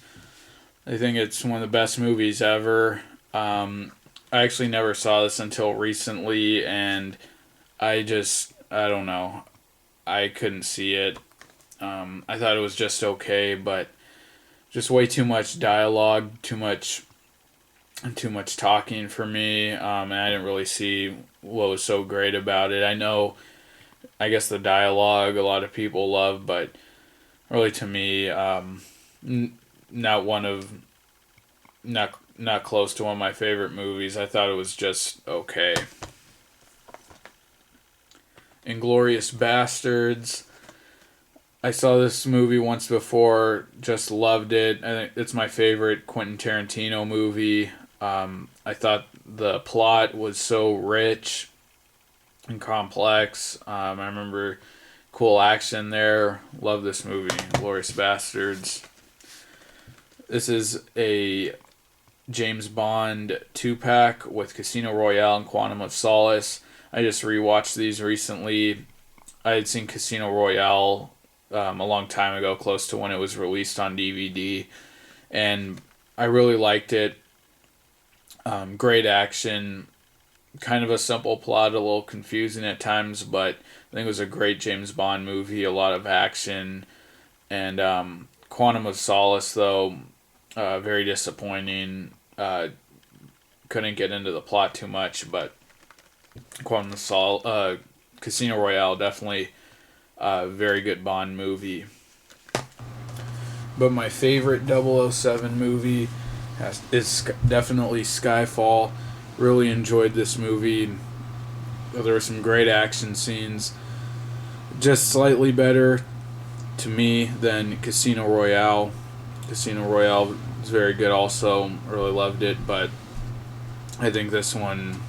I think it's one of the best movies ever. I actually never saw this until recently, and I don't know. I couldn't see it. I thought it was just okay, but just way too much dialogue, too much talking for me, and I didn't really see what was so great about it. I guess the dialogue a lot of people love, but really to me, not close to one of my favorite movies. I thought it was just okay. Inglourious Bastards. I saw this movie once before, just loved it. I think it's my favorite Quentin Tarantino movie. I thought the plot was so rich and complex. I remember cool action there. Love this movie, Inglourious Bastards. This is a James Bond 2-pack with Casino Royale and Quantum of Solace. I just rewatched these recently. I had seen Casino Royale a long time ago, close to when it was released on DVD, and I really liked it. Great action, kind of a simple plot, a little confusing at times, but I think it was a great James Bond movie, a lot of action, and Quantum of Solace, though, very disappointing. Couldn't get into the plot too much, but Casino Royale, definitely a very good Bond movie. But my favorite 007 movie is definitely Skyfall. Really enjoyed this movie. There were some great action scenes. Just slightly better to me than Casino Royale. Casino Royale is very good also. Really loved it, but I think this one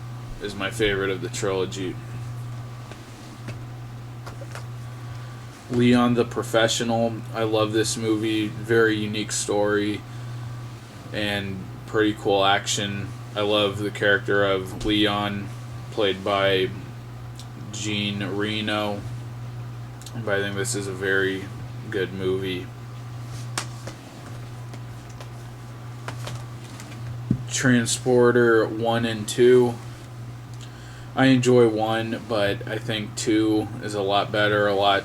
is my favorite of the trilogy. Leon the Professional. I love this movie. Very unique story and pretty cool action. I love the character of Leon, played by Jean Reno. But I think this is a very good movie. Transporter 1 and 2. I enjoy 1, but I think 2 is a lot better, a lot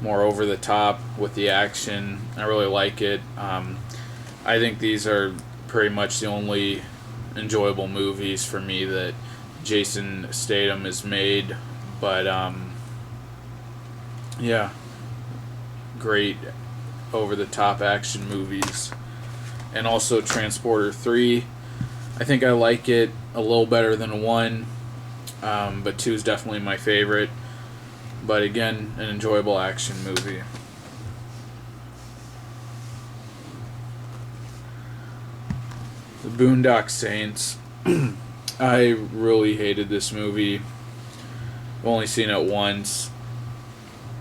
more over the top with the action. I really like it. I think these are pretty much the only enjoyable movies for me that Jason Statham has made. But yeah, great over the top action movies. And also Transporter 3. I think I like it a little better than 1, but 2 is definitely my favorite. But again, an enjoyable action movie. The Boondock Saints. I really hated this movie. I've only seen it once,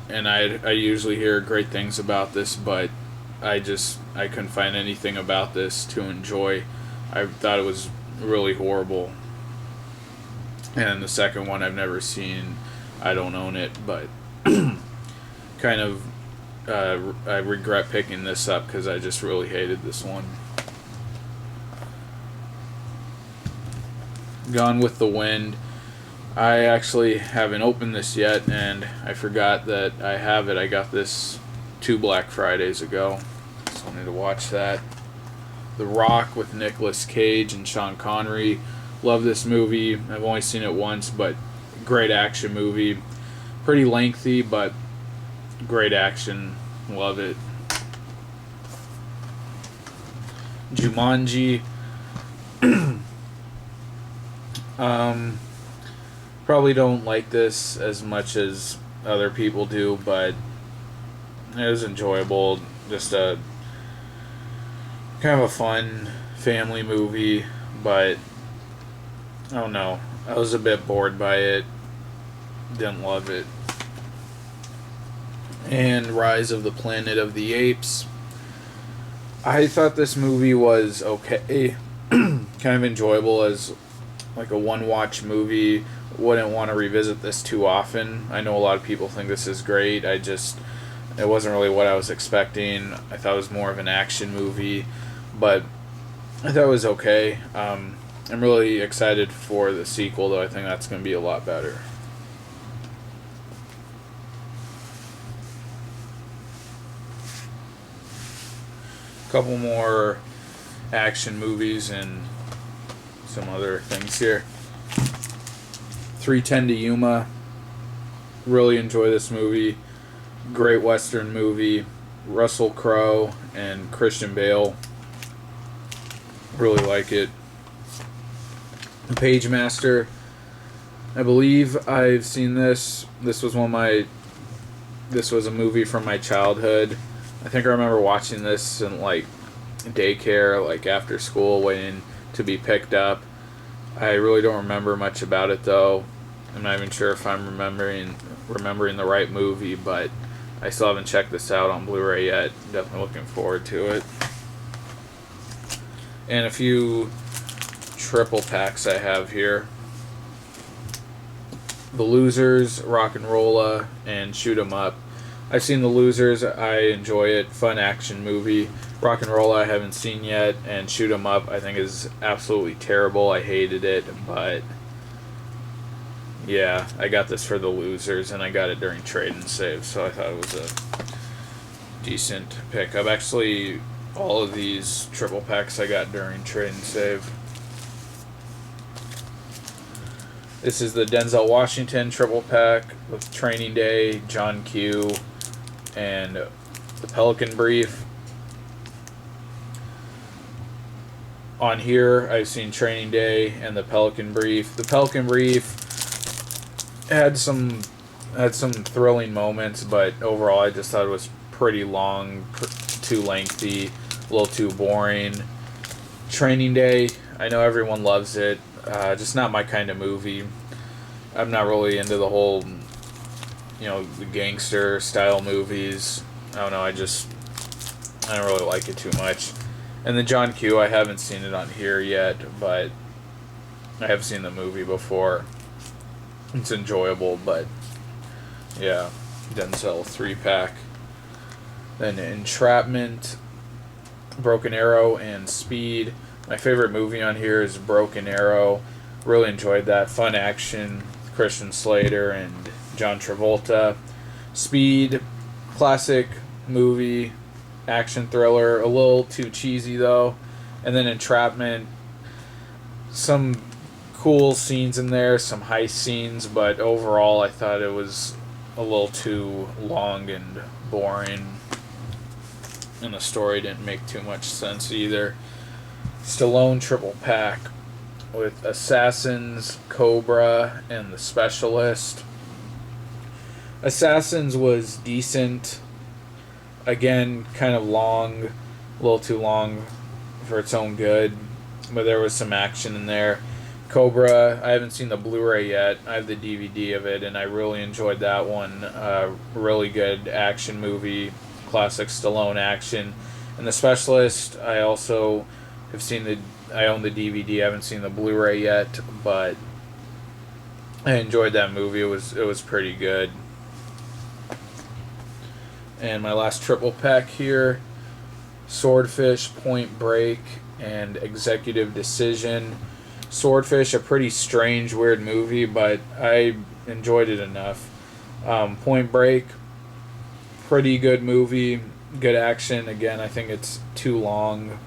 and I usually hear great things about this, but I couldn't find anything about this to enjoy. I thought it was really horrible. And the second one I've never seen. I don't own it, but kind of I regret picking this up because I just really hated this one. Gone with the Wind. I actually haven't opened this yet, and I forgot that I have it. I got this 2 Black Fridays ago, so I need to watch that. The Rock with Nicolas Cage and Sean Connery. Love this movie. I've only seen it once, but great action movie. Pretty lengthy, but great action. Love it. Jumanji. Probably don't like this as much as other people do, but it was enjoyable. Just a kind of a fun family movie, but I don't know. I was a bit bored by it. Didn't love it. And Rise of the Planet of the Apes. I thought this movie was okay. Kind of enjoyable as like a one-watch movie. Wouldn't want to revisit this too often. I know a lot of people think this is great. It wasn't really what I was expecting. I thought it was more of an action movie, but I thought it was okay. I'm really excited for the sequel, though. I think that's going to be a lot better. A couple more action movies and some other things here. 3:10 to Yuma. Really enjoy this movie. Great Western movie. Russell Crowe and Christian Bale. Really like it. The Page Master. I believe I've seen this. This was a movie from my childhood. I think I remember watching this in like daycare, like after school, waiting to be picked up. I really don't remember much about it though. I'm not even sure if I'm remembering the right movie, but I still haven't checked this out on Blu-ray yet. Definitely looking forward to it. And a few triple packs I have here. The Losers, Rock and Rolla, and Shoot 'Em Up. I've seen The Losers. I enjoy it. Fun action movie. Rock and Rolla I haven't seen yet, and Shoot 'Em Up I think is absolutely terrible. I hated it, but yeah, I got this for The Losers, and I got it during Trade and Save, so I thought it was a decent pickup. Actually, all of these triple packs I got during Trade and Save. This is the Denzel Washington triple pack with Training Day, John Q, and the Pelican Brief. On here, I've seen Training Day and the Pelican Brief. The Pelican Brief had some thrilling moments, but overall, I just thought it was pretty long, too lengthy, a little too boring. Training Day, I know everyone loves it. Just not my kind of movie. I'm not really into the whole, the gangster style movies. I don't know. I don't really like it too much. And the John Q, I haven't seen it on here yet, but I have seen the movie before. It's enjoyable, but yeah, Denzel 3-pack. Then Entrapment, Broken Arrow, and Speed. My favorite movie on here is Broken Arrow. Really enjoyed that. Fun action. Christian Slater and John Travolta. Speed, classic movie, action thriller. A little too cheesy though. And then Entrapment, some cool scenes in there, some heist scenes, but overall I thought it was a little too long and boring. And the story didn't make too much sense either. Stallone triple pack. with Assassins, Cobra, and The Specialist. Assassins was decent. Again, kind of long, a little too long for its own good, but there was some action in there. Cobra, I haven't seen the Blu-ray yet. I have the DVD of it, and I really enjoyed that one. Really good action movie, classic Stallone action. And The Specialist, I also have seen I own the DVD. I haven't seen the Blu-ray yet, but I enjoyed that movie. It was pretty good. And my last triple pack here: Swordfish, Point Break, and Executive Decision. Swordfish, a pretty strange, weird movie, but I enjoyed it enough. Point Break, pretty good movie, good action. Again, I think it's too long,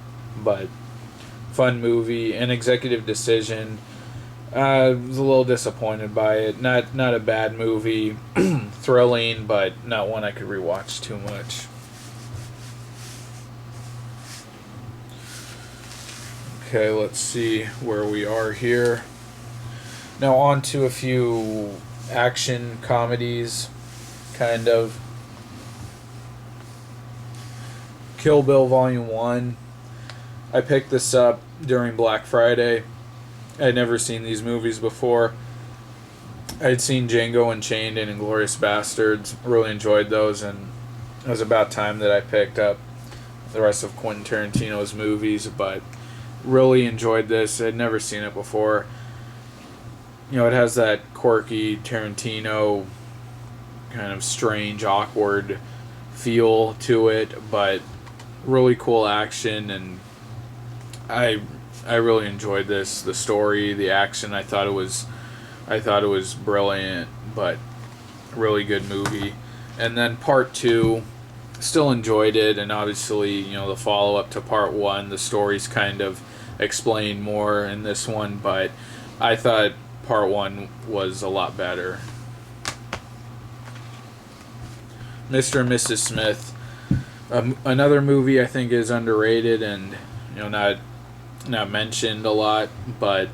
but fun movie. And Executive Decision, I was a little disappointed by it. Not a bad movie, thrilling, but not one I could rewatch too much. Okay, let's see where we are here. Now on to a few action comedies, kind of. Kill Bill Volume 1. I picked this up during Black Friday. I'd never seen these movies before. I'd seen Django Unchained and Inglourious Bastards. Really enjoyed those, and it was about time that I picked up the rest of Quentin Tarantino's movies, but really enjoyed this. I'd never seen it before. You know, it has that quirky Tarantino kind of strange, awkward feel to it, but really cool action, and I really enjoyed this. The story, the action, I thought it was brilliant, but really good movie. And then part 2, still enjoyed it, and obviously, you know, the follow-up to part 1, the story's kind of explained more in this one, but I thought part 1 was a lot better. Mr. and Mrs. Smith, another movie I think is underrated and, you know, not mentioned a lot, but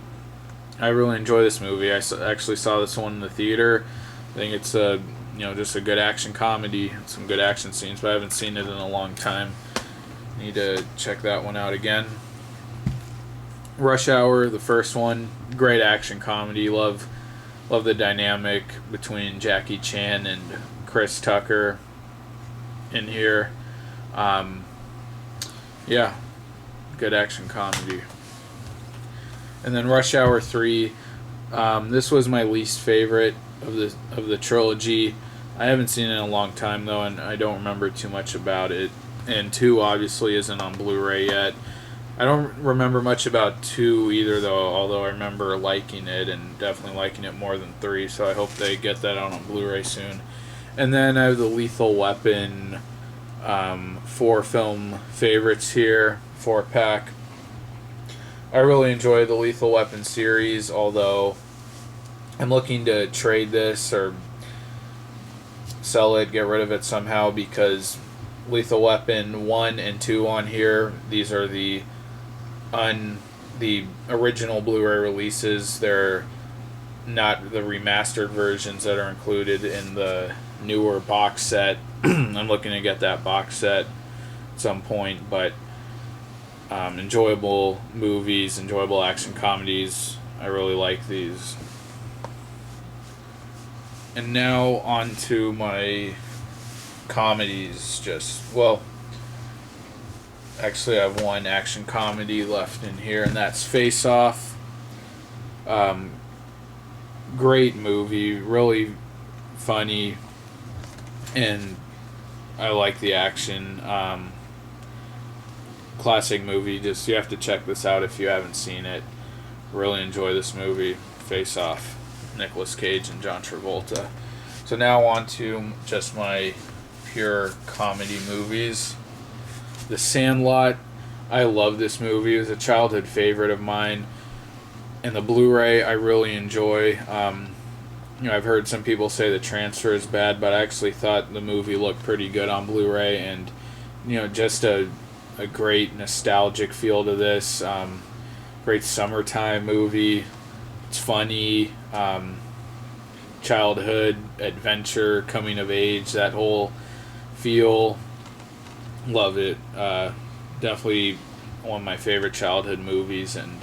I really enjoy this movie. I actually saw this one in the theater. I think it's just a good action comedy, some good action scenes, but I haven't seen it in a long time. Need to check that one out again. Rush Hour, the first one, great action comedy. Love the dynamic between Jackie Chan and Chris Tucker in here. Yeah, good action comedy. And then Rush Hour 3. This was my least favorite of the trilogy. I haven't seen it in a long time though, and I don't remember too much about it. And 2 obviously isn't on Blu-ray yet. I don't remember much about 2 either though, although I remember liking it and definitely liking it more than 3, so I hope they get that out on Blu-ray soon. And then I have the Lethal Weapon 4 film favorites here, 4-pack. I really enjoy the Lethal Weapon series, although I'm looking to trade this or sell it, get rid of it somehow, because Lethal Weapon 1 and 2 on here, these are the original Blu-ray releases. They're not the remastered versions that are included in the newer box set. I'm looking to get that box set at some point, but enjoyable movies, enjoyable action comedies. I really like these. And now on to my comedies. Actually, I have one action comedy left in here, and that's Face Off. Great movie, really funny, and I like the action. Classic movie. Just, you have to check this out if you haven't seen it. Really enjoy this movie, Face Off. Nicolas Cage and John Travolta. So now on to just my pure comedy movies. The Sandlot. I love this movie. It was a childhood favorite of mine. And the Blu-ray I really enjoy. I've heard some people say the transfer is bad, but I actually thought the movie looked pretty good on Blu-ray, and just a great nostalgic feel to this. great summertime movie. It's funny, childhood adventure, coming of age, that whole feel. Love it. Definitely one of my favorite childhood movies, and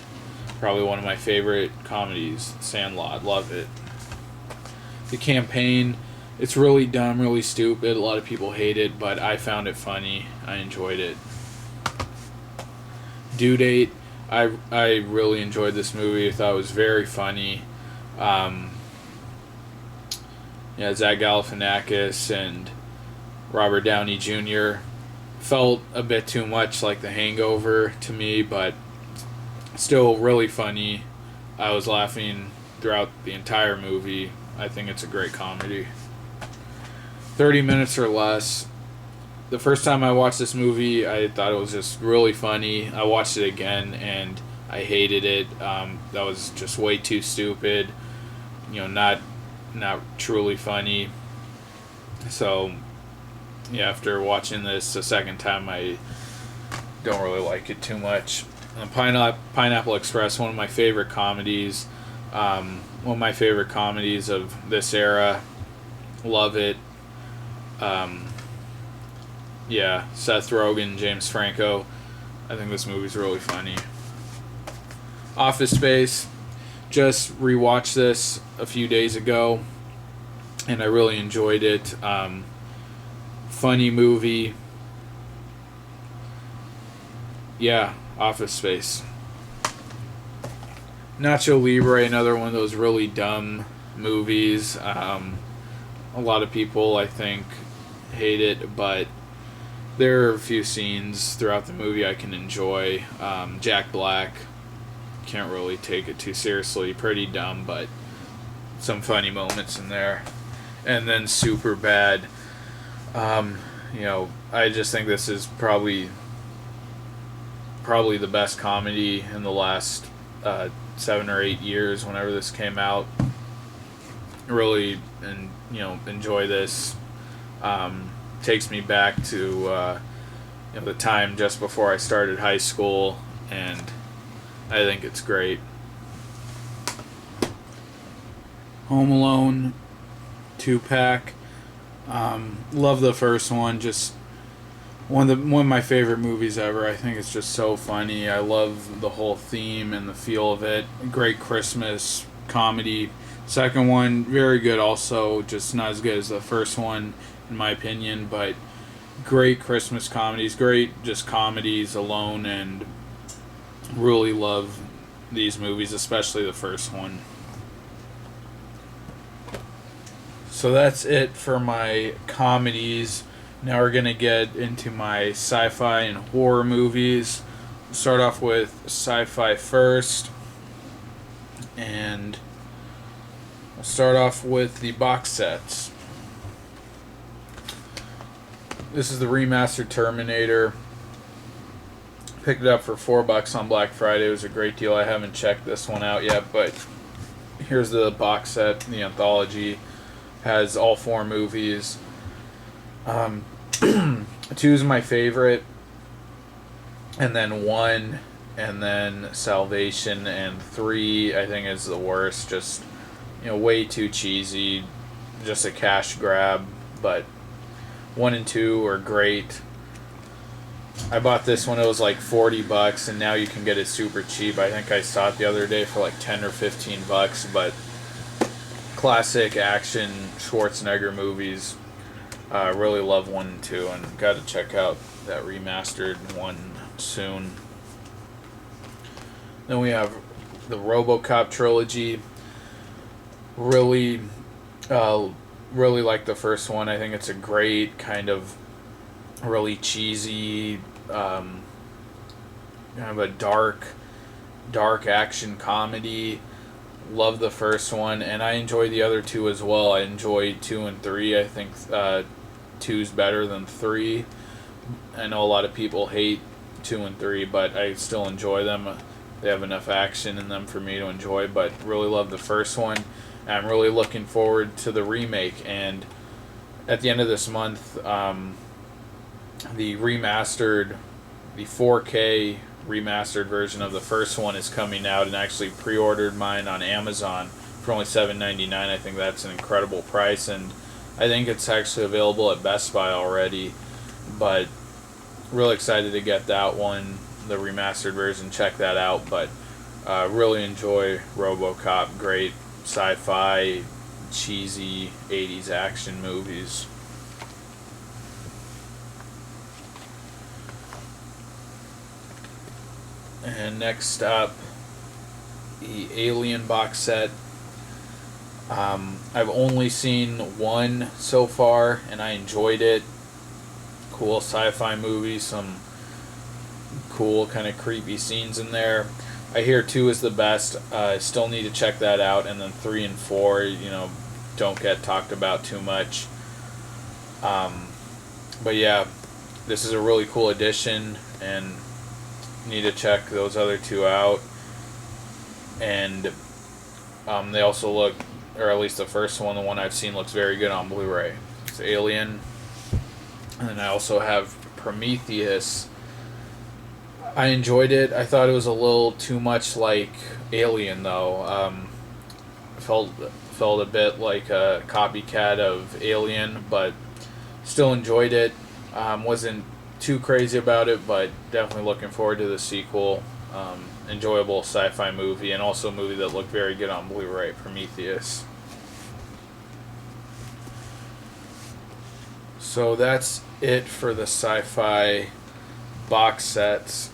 probably one of my favorite comedies. Sandlot, love it. The Campaign, it's really dumb, really stupid. A lot of people hate it, but I found it funny. I enjoyed it. Due Date, I really enjoyed this movie. I thought it was very funny. Zach Galifianakis and Robert Downey Jr. felt a bit too much like The Hangover to me, but still really funny. I was laughing throughout the entire movie. I think it's a great comedy. 30 Minutes or Less. The first time I watched this movie, I thought it was just really funny. I watched it again, and I hated it. That was just way too stupid. Not truly funny. So, yeah, after watching this a second time, I don't really like it too much. Pineapple Express, one of my favorite comedies. One of my favorite comedies of this era. Love it. Seth Rogen, James Franco. I think this movie's really funny. Office Space. Just rewatched this a few days ago, and I really enjoyed it. Funny movie. Yeah, Office Space. Nacho Libre, another one of those really dumb movies. A lot of people, I think, hate it, but there are a few scenes throughout the movie I can enjoy. Jack Black, can't really take it too seriously. Pretty dumb, but some funny moments in there. And then Superbad. I just think this is probably the best comedy in the last 7 or 8 years. Whenever this came out, really, enjoy this. Takes me back to the time just before I started high school, and I think it's great. Home Alone 2-pack. Love the first one. Just one of my favorite movies ever. I think it's just so funny. I love the whole theme and the feel of it. Great Christmas comedy. Second one, very good also. Just not as good as the first one, in my opinion, but great Christmas comedies, great just comedies alone, and really love these movies, especially the first one. So that's it for my comedies. Now we're going to get into my sci-fi and horror movies. Start off with sci-fi first, and I'll start off with the box sets. This is the remastered Terminator. Picked it up for $4 on Black Friday. It was a great deal. I haven't checked this one out yet, but here's the box set. The anthology has all 4 movies. 2 is my favorite, and then 1, and then Salvation, and 3 I think is the worst. Just way too cheesy, just a cash grab. But 1 and 2 are great. I bought this when it was like $40, and now you can get it super cheap. I think I saw it the other day for like $10 or $15. But classic action Schwarzenegger movies. Really love 1 and 2, and got to check out that remastered one soon. Then we have the RoboCop trilogy. Really like the first one. I think it's a great kind of really cheesy, kind of a dark action comedy. Love the first one, and I enjoy the other 2 as well. I enjoy 2 and 3. I think 2's better than 3. I know a lot of people hate 2 and 3, but I still enjoy them. They have enough action in them for me to enjoy, but really love the first one. And I'm really looking forward to the remake, and at the end of this month, the remastered, the 4K remastered version of the first one is coming out, and I actually pre-ordered mine on Amazon for only $7.99. I think that's an incredible price, and I think it's actually available at Best Buy already. But really excited to get that one, the remastered version. Check that out. But really enjoy RoboCop. Great sci-fi, cheesy 80s action movies. And next up, the Alien box set. I've only seen one so far, and I enjoyed it. Cool sci-fi movie, some cool kind of creepy scenes in there. I hear 2 is the best. I still need to check that out, and then 3 and 4, don't get talked about too much. But yeah, this is a really cool addition, and need to check those other 2 out. And they also look, or at least the first one, the one I've seen, looks very good on Blu-ray. It's Alien. And then I also have Prometheus. I enjoyed it. I thought it was a little too much like Alien, though. Felt a bit like a copycat of Alien, but still enjoyed it. Wasn't too crazy about it, but definitely looking forward to the sequel. Enjoyable sci-fi movie, and also a movie that looked very good on Blu-ray, Prometheus. So that's it for the sci-fi box sets.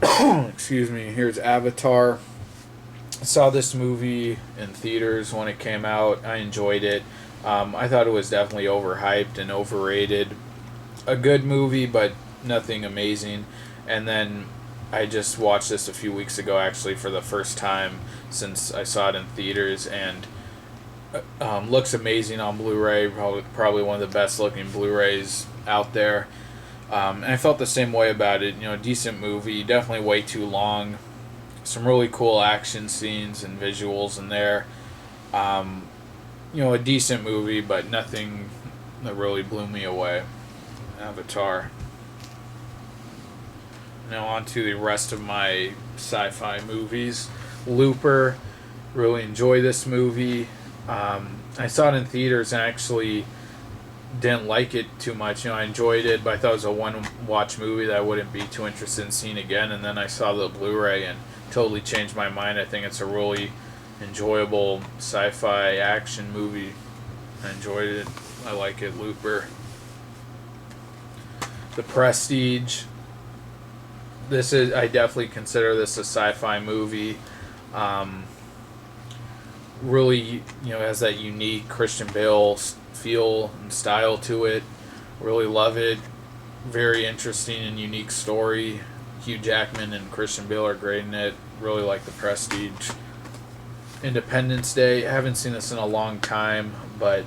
Excuse me. Here's Avatar. I saw this movie in theaters when it came out. I enjoyed it. I thought it was definitely overhyped and overrated. A good movie, but nothing amazing. And then I just watched this a few weeks ago, actually, for the first time since I saw it in theaters, and looks amazing on Blu-ray. Probably one of the best looking Blu-rays out there. And I felt the same way about it. Decent movie, definitely way too long. Some really cool action scenes and visuals in there. A decent movie, but nothing that really blew me away. Avatar. Now on to the rest of my sci-fi movies. Looper. Really enjoy this movie. I saw it in theaters and actually didn't like it too much. I enjoyed it, but I thought it was a one-watch movie that I wouldn't be too interested in seeing again. And then I saw the Blu-ray and totally changed my mind. I think it's a really enjoyable sci-fi action movie. I enjoyed it. I like it. Looper. The Prestige. I definitely consider this a sci-fi movie. Really, has that unique Christian Bale feel and style to it. Really love it. Very interesting and unique story. Hugh Jackman and Christian Bale are great in it. Really like The Prestige. Independence Day. I haven't seen this in a long time, but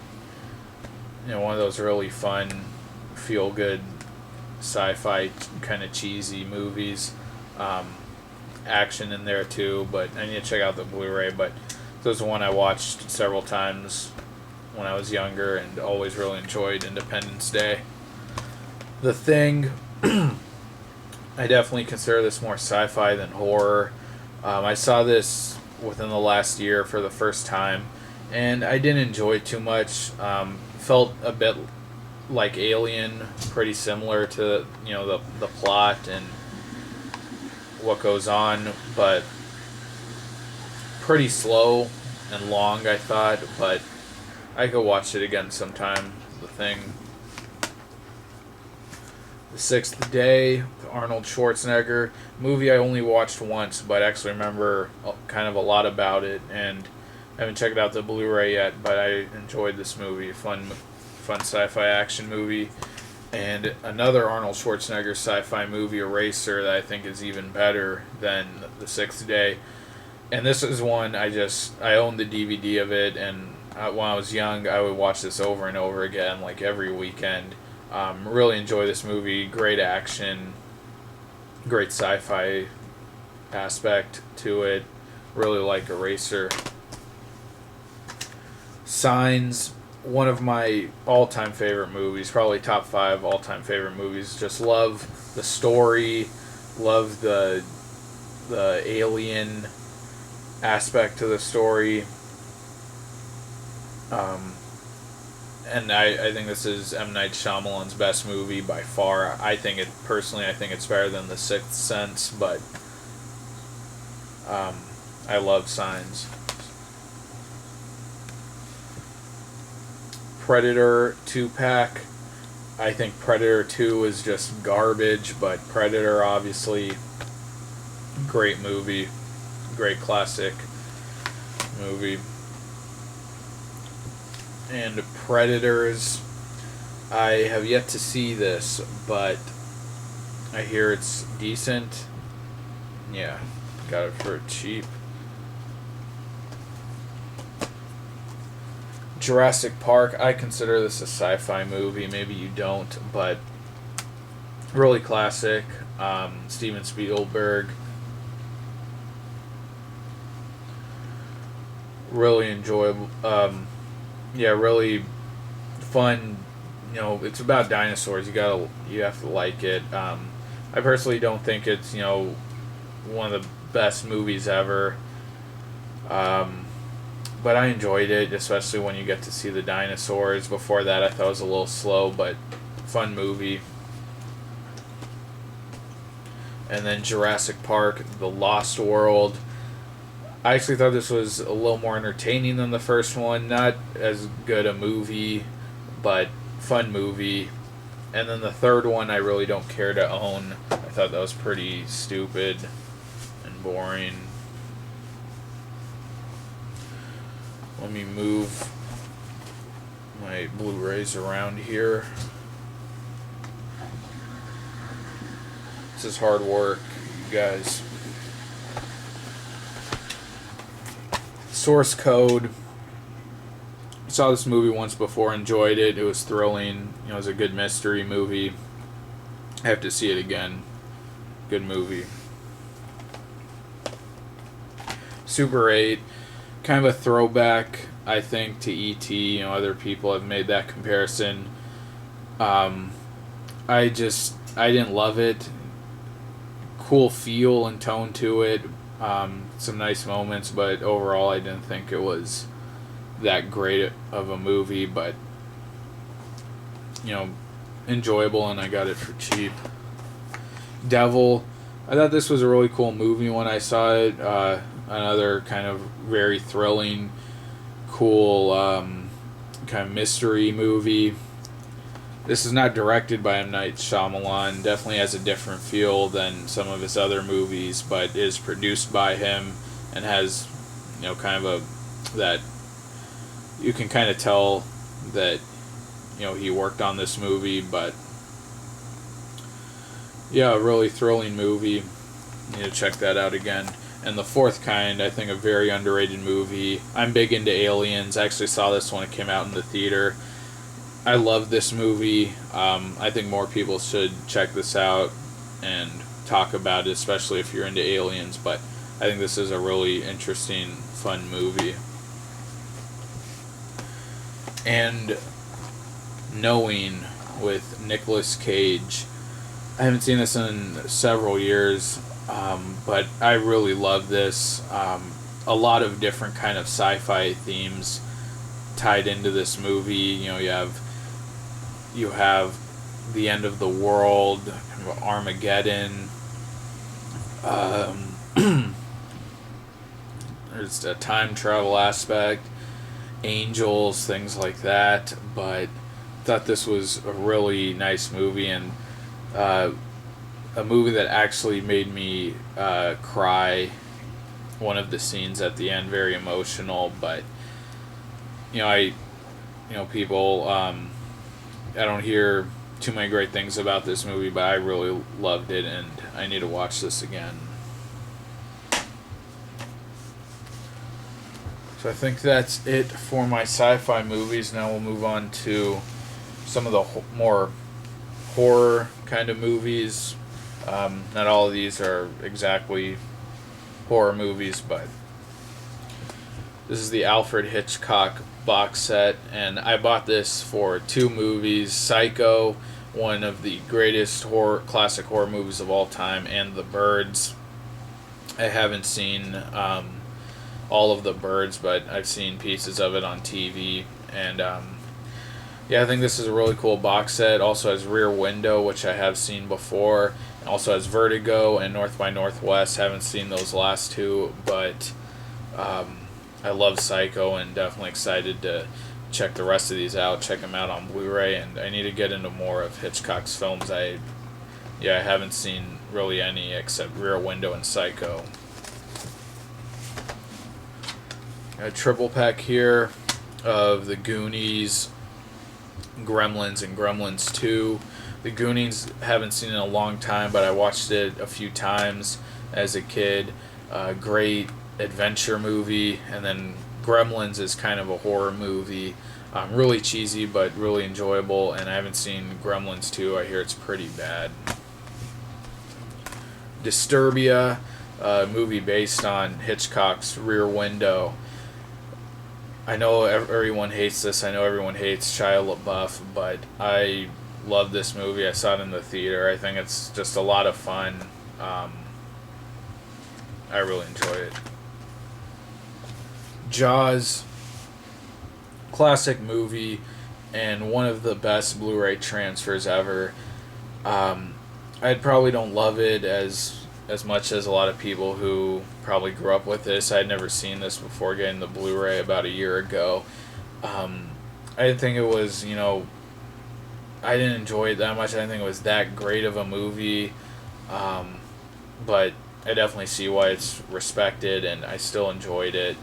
one of those really fun, feel-good, sci-fi kind of cheesy movies. Action in there too, but I need to check out the Blu-ray. But this is one I watched several times when I was younger and always really enjoyed. Independence Day. The Thing. I definitely consider this more sci-fi than horror. I saw this within the last year for the first time, and I didn't enjoy it too much. Felt a bit like Alien, pretty similar to the plot and what goes on, but pretty slow and long, I thought. But I could watch it again sometime. The Thing. The Sixth Day, Arnold Schwarzenegger movie. I only watched once, but I actually remember kind of a lot about it, and I haven't checked out the Blu-ray yet, but I enjoyed this movie. Fun sci-fi action movie. And another Arnold Schwarzenegger sci-fi movie, Eraser, that I think is even better than The Sixth Day. And this is one I owned the DVD of it, and when I was young, I would watch this over and over again, like every weekend. Really enjoy this movie. Great action, great sci-fi aspect to it. Really like Eraser. Signs. one of my all-time favorite movies, probably top 5 all-time favorite movies. Just love the story, love the alien aspect to the story. And I think this is M. Night Shyamalan's best movie by far. I think it's better than The Sixth Sense, but I love Signs. Predator 2-pack. I think Predator 2 is just garbage, but Predator, obviously, great movie. Great classic movie. And Predators, I have yet to see this, but I hear it's decent. Yeah, got it for cheap. Jurassic Park, I consider this a sci-fi movie. Maybe you don't, but really classic. Steven Spielberg. Really enjoyable. Really fun. It's about dinosaurs. You have to like it. I personally don't think it's one of the best movies ever. But I enjoyed it, especially when you get to see the dinosaurs. Before that, I thought it was a little slow, but fun movie. And then Jurassic Park, The Lost World. I actually thought this was a little more entertaining than the first one. Not as good a movie, but fun movie. And then the third one I really don't care to own. I thought that was pretty stupid and boring. Let me move my Blu-rays around here. This is hard work, you guys. Source Code. Saw this movie once before, enjoyed it. It was thrilling. It was a good mystery movie. I have to see it again. Good movie. Super 8. Kind of a throwback, I think, to E.T. Other people have made that comparison. I didn't love it. Cool feel and tone to it. Some nice moments, but overall I didn't think it was that great of a movie, but enjoyable, and I got it for cheap. Devil. I thought this was a really cool movie when I saw it. Another kind of very thrilling, cool kind of mystery movie. This is not directed by M. Night Shyamalan. Definitely has a different feel than some of his other movies, but is produced by him and has, kind of that you can kind of tell that, he worked on this movie. But yeah, a really thrilling movie. Need to check that out again. And The Fourth Kind, I think a very underrated movie. I'm big into aliens. I actually saw this when it came out in the theater. I love this movie. I think more people should check this out and talk about it, especially if you're into aliens. But I think this is a really interesting, fun movie. And Knowing with Nicolas Cage. I haven't seen this in several years. But I really love this. A lot of different kind of sci-fi themes tied into this movie. You have the end of the world, kind of Armageddon. There's a time travel aspect, angels, things like that. But I thought this was a really nice movie, and a movie that actually made me cry. One of the scenes at the end, very emotional, but people, I don't hear too many great things about this movie, but I really loved it, and I need to watch this again. So I think that's it for my sci-fi movies. Now we'll move on to some of the more horror kind of movies. Not all of these are exactly horror movies, but this is the Alfred Hitchcock box set, and I bought this for two movies: Psycho, one of the greatest classic horror movies of all time, and The Birds. I haven't seen all of The Birds, but I've seen pieces of it on TV, and yeah, I think this is a really cool box set. Also has Rear Window, which I have seen before. And also has Vertigo and North by Northwest. Haven't seen those last two, but I love Psycho and definitely excited to check the rest of these out. Check them out on Blu-ray, and I need to get into more of Hitchcock's films. I haven't seen really any except Rear Window and Psycho. A triple pack here of The Goonies, Gremlins, and Gremlins 2. The Goonies haven't seen in a long time, but I watched it a few times as a kid. Great adventure movie, and then Gremlins is kind of a horror movie. Really cheesy, but really enjoyable, and I haven't seen Gremlins 2. I hear it's pretty bad. Disturbia, a movie based on Hitchcock's Rear Window. I know everyone hates this. I know everyone hates Shia LaBeouf, but I love this movie. I saw it in the theater. I think it's just a lot of fun. I really enjoy it. Jaws, classic movie, and one of the best Blu-ray transfers ever. I probably don't love it as much as a lot of people who probably grew up with this. I had never seen this before getting the Blu-ray about a year ago. I didn't think it was, I didn't enjoy it that much. I didn't think it was that great of a movie. But I definitely see why it's respected, and I still enjoyed it.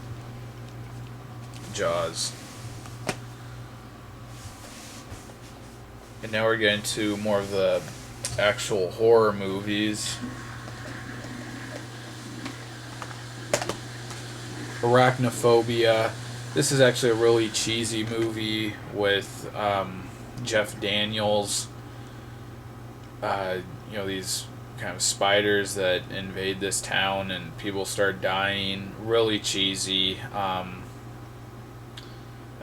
Jaws. And now we're getting to more of the actual horror movies. Arachnophobia. This is actually a really cheesy movie with Jeff Daniels. These kind of spiders that invade this town and people start dying. Really cheesy. I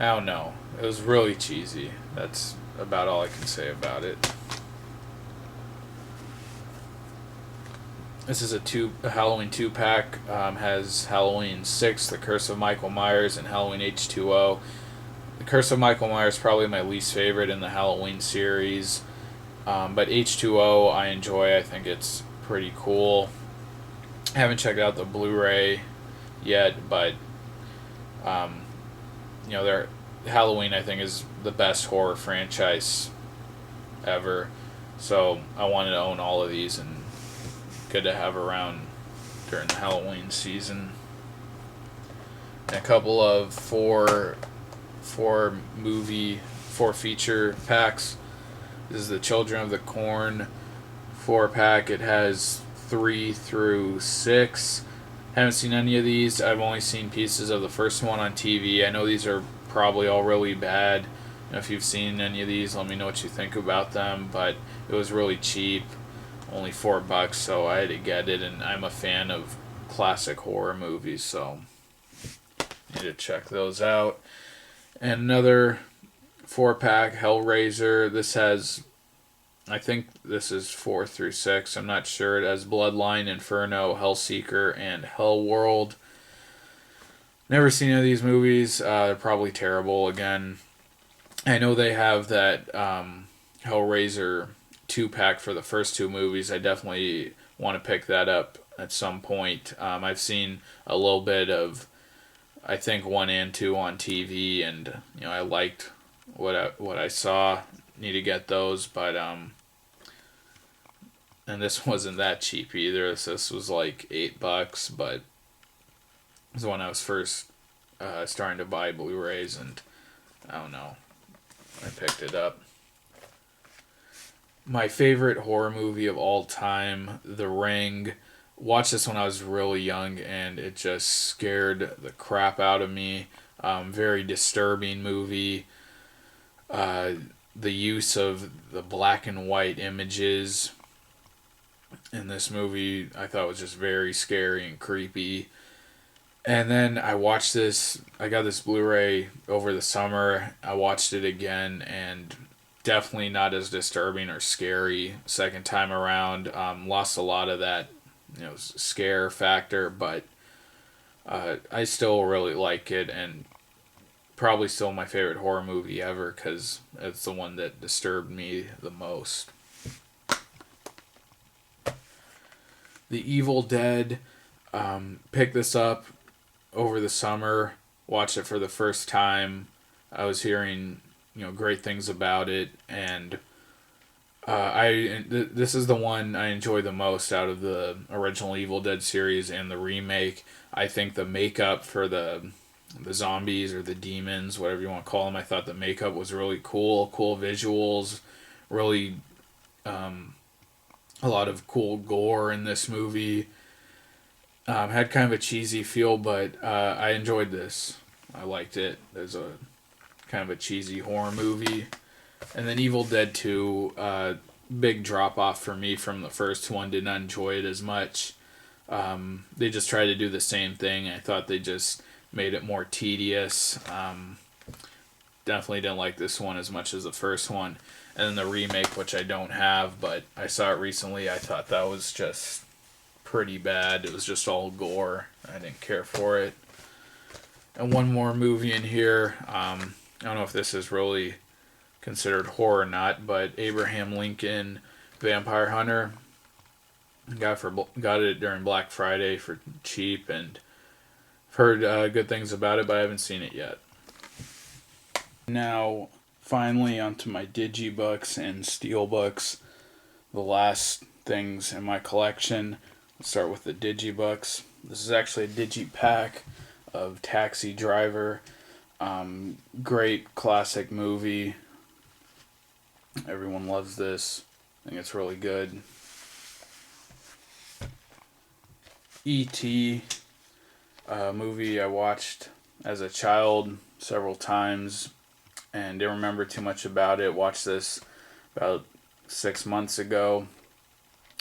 don't know. It was really cheesy. That's about all I can say about it. This is a Halloween 2-pack. Has Halloween 6, The Curse of Michael Myers, and Halloween H2O. The Curse of Michael Myers is probably my least favorite in the Halloween series. But H2O I enjoy. I think it's pretty cool. I haven't checked out the Blu-ray yet, but their Halloween I think is the best horror franchise ever. So I wanted to own all of these, and good to have around during the Halloween season. And a couple of four feature packs. This is the Children of the Corn 4-pack. It has 3 through 6. Haven't seen any of these. I've only seen pieces of the first one on TV. I know these are probably all really bad. If you've seen any of these, let me know what you think about them. But it was really cheap. Only $4, so I had to get it, and I'm a fan of classic horror movies, so need to check those out. And another 4-pack, Hellraiser. This has, I think this is 4 through 6. I'm not sure. It has Bloodline, Inferno, Hellseeker, and Hellworld. Never seen any of these movies. They're probably terrible. Again, I know they have that Hellraiser 2-pack for the first 2 movies. I definitely want to pick that up at some point. I've seen a little bit of, I think, 1 and 2 on TV, and I liked what I saw. Need to get those, but and this wasn't that cheap either. This was like $8, but it was when I was first starting to buy Blu-rays, and I don't know, I picked it up. My favorite horror movie of all time, The Ring. Watched this when I was really young, and it just scared the crap out of me. Very disturbing movie. The use of the black and white images in this movie I thought was just very scary and creepy. And then I watched this. I got this Blu-ray over the summer. I watched it again, and definitely not as disturbing or scary second time around. Lost a lot of that, scare factor, but I still really like it, and probably still my favorite horror movie ever because it's the one that disturbed me the most. The Evil Dead. Picked this up over the summer. Watched it for the first time. I was hearing great things about it, and this is the one I enjoy the most out of the original Evil Dead series and the remake. I think the makeup for the zombies or the demons, whatever you want to call them, I thought the makeup was really cool visuals, really a lot of cool gore in this movie. Had kind of a cheesy feel, but I enjoyed this. I liked it. There's a kind of a cheesy horror movie. And then Evil Dead 2, big drop off for me from the first one. Did not enjoy it as much. They just tried to do the same thing. I thought they just made it more tedious. Definitely didn't like this one as much as the first one. And then the remake, which I don't have, but I saw it recently. I thought that was just pretty bad. It was just all gore. I didn't care for it. And one more movie in here. I don't know if this is really considered horror or not, but Abraham Lincoln Vampire Hunter. Got it during Black Friday for cheap, and I've heard good things about it, but I haven't seen it yet. Now, finally, onto my digibooks and steelbooks. The last things in my collection. Let's start with the digibooks. This is actually a digipack of Taxi Driver. Great classic movie. Everyone loves this. I think it's really good. E.T. Movie I watched as a child several times and didn't remember too much about it. Watched this about 6 months ago.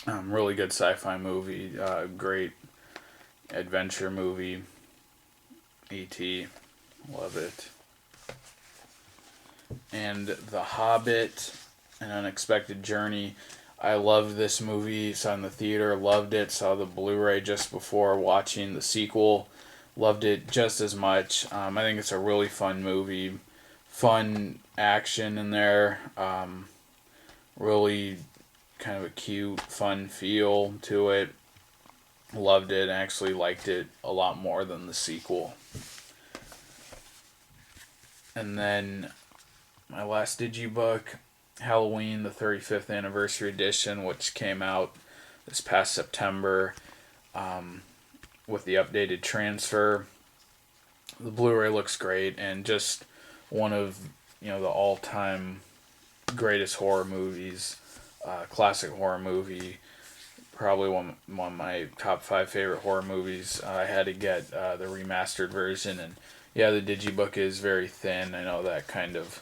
Really good sci-fi movie. Great adventure movie. E.T. Love it. And The Hobbit, An Unexpected Journey. I loved this movie. Saw it in the theater. Loved it. Saw the Blu-ray just before watching the sequel. Loved it just as much. I think it's a really fun movie. Fun action in there. Really kind of a cute, fun feel to it. Loved it. Actually liked it a lot more than the sequel. And then my last digibook, Halloween, the 35th anniversary edition, which came out this past September with the updated transfer. The Blu-ray looks great, and just one of the all-time greatest horror movies. Classic horror movie, probably one of my top 5 favorite horror movies. I had to get the remastered version, and yeah, the digibook is very thin. I know that kind of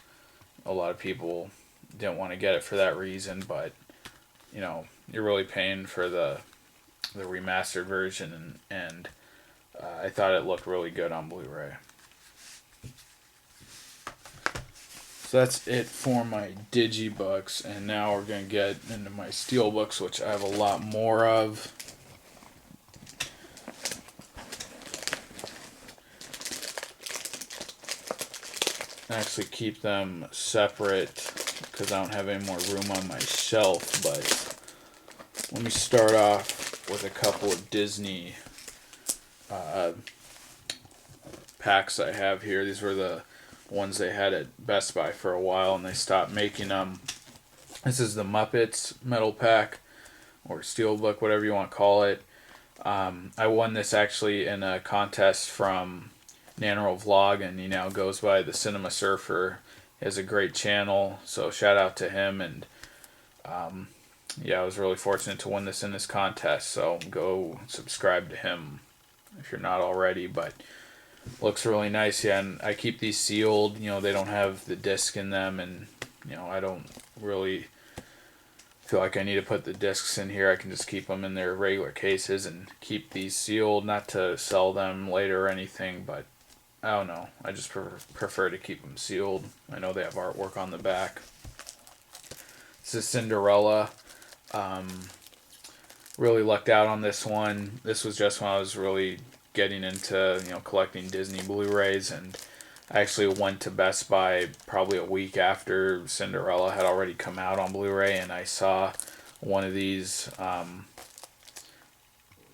a lot of people didn't want to get it for that reason, but you're really paying for the remastered version, and I thought it looked really good on Blu-ray. So that's it for my digibooks, and now we're going to get into my steelbooks, which I have a lot more of. I actually keep them separate because I don't have any more room on my shelf, but let me start off with a couple of Disney packs I have here. These were the ones they had at Best Buy for a while, and they stopped making them. This is the Muppets metal pack, or steelbook, whatever you want to call it. I won this actually in a contest from Nanero Vlog, and he now goes by the Cinema Surfer. He has a great channel, so shout out to him. And I was really fortunate to win this in this contest, so go subscribe to him if you're not already. But looks really nice, yeah. And I keep these sealed. They don't have the disc in them, and I don't really feel like I need to put the discs in here, I can just keep them in their regular cases and keep these sealed, not to sell them later or anything, but I don't know. I just prefer to keep them sealed. I know they have artwork on the back. This is Cinderella. Really lucked out on this one. This was just when I was really getting into, collecting Disney Blu-rays, and I actually went to Best Buy probably a week after Cinderella had already come out on Blu-ray, and I saw one of these on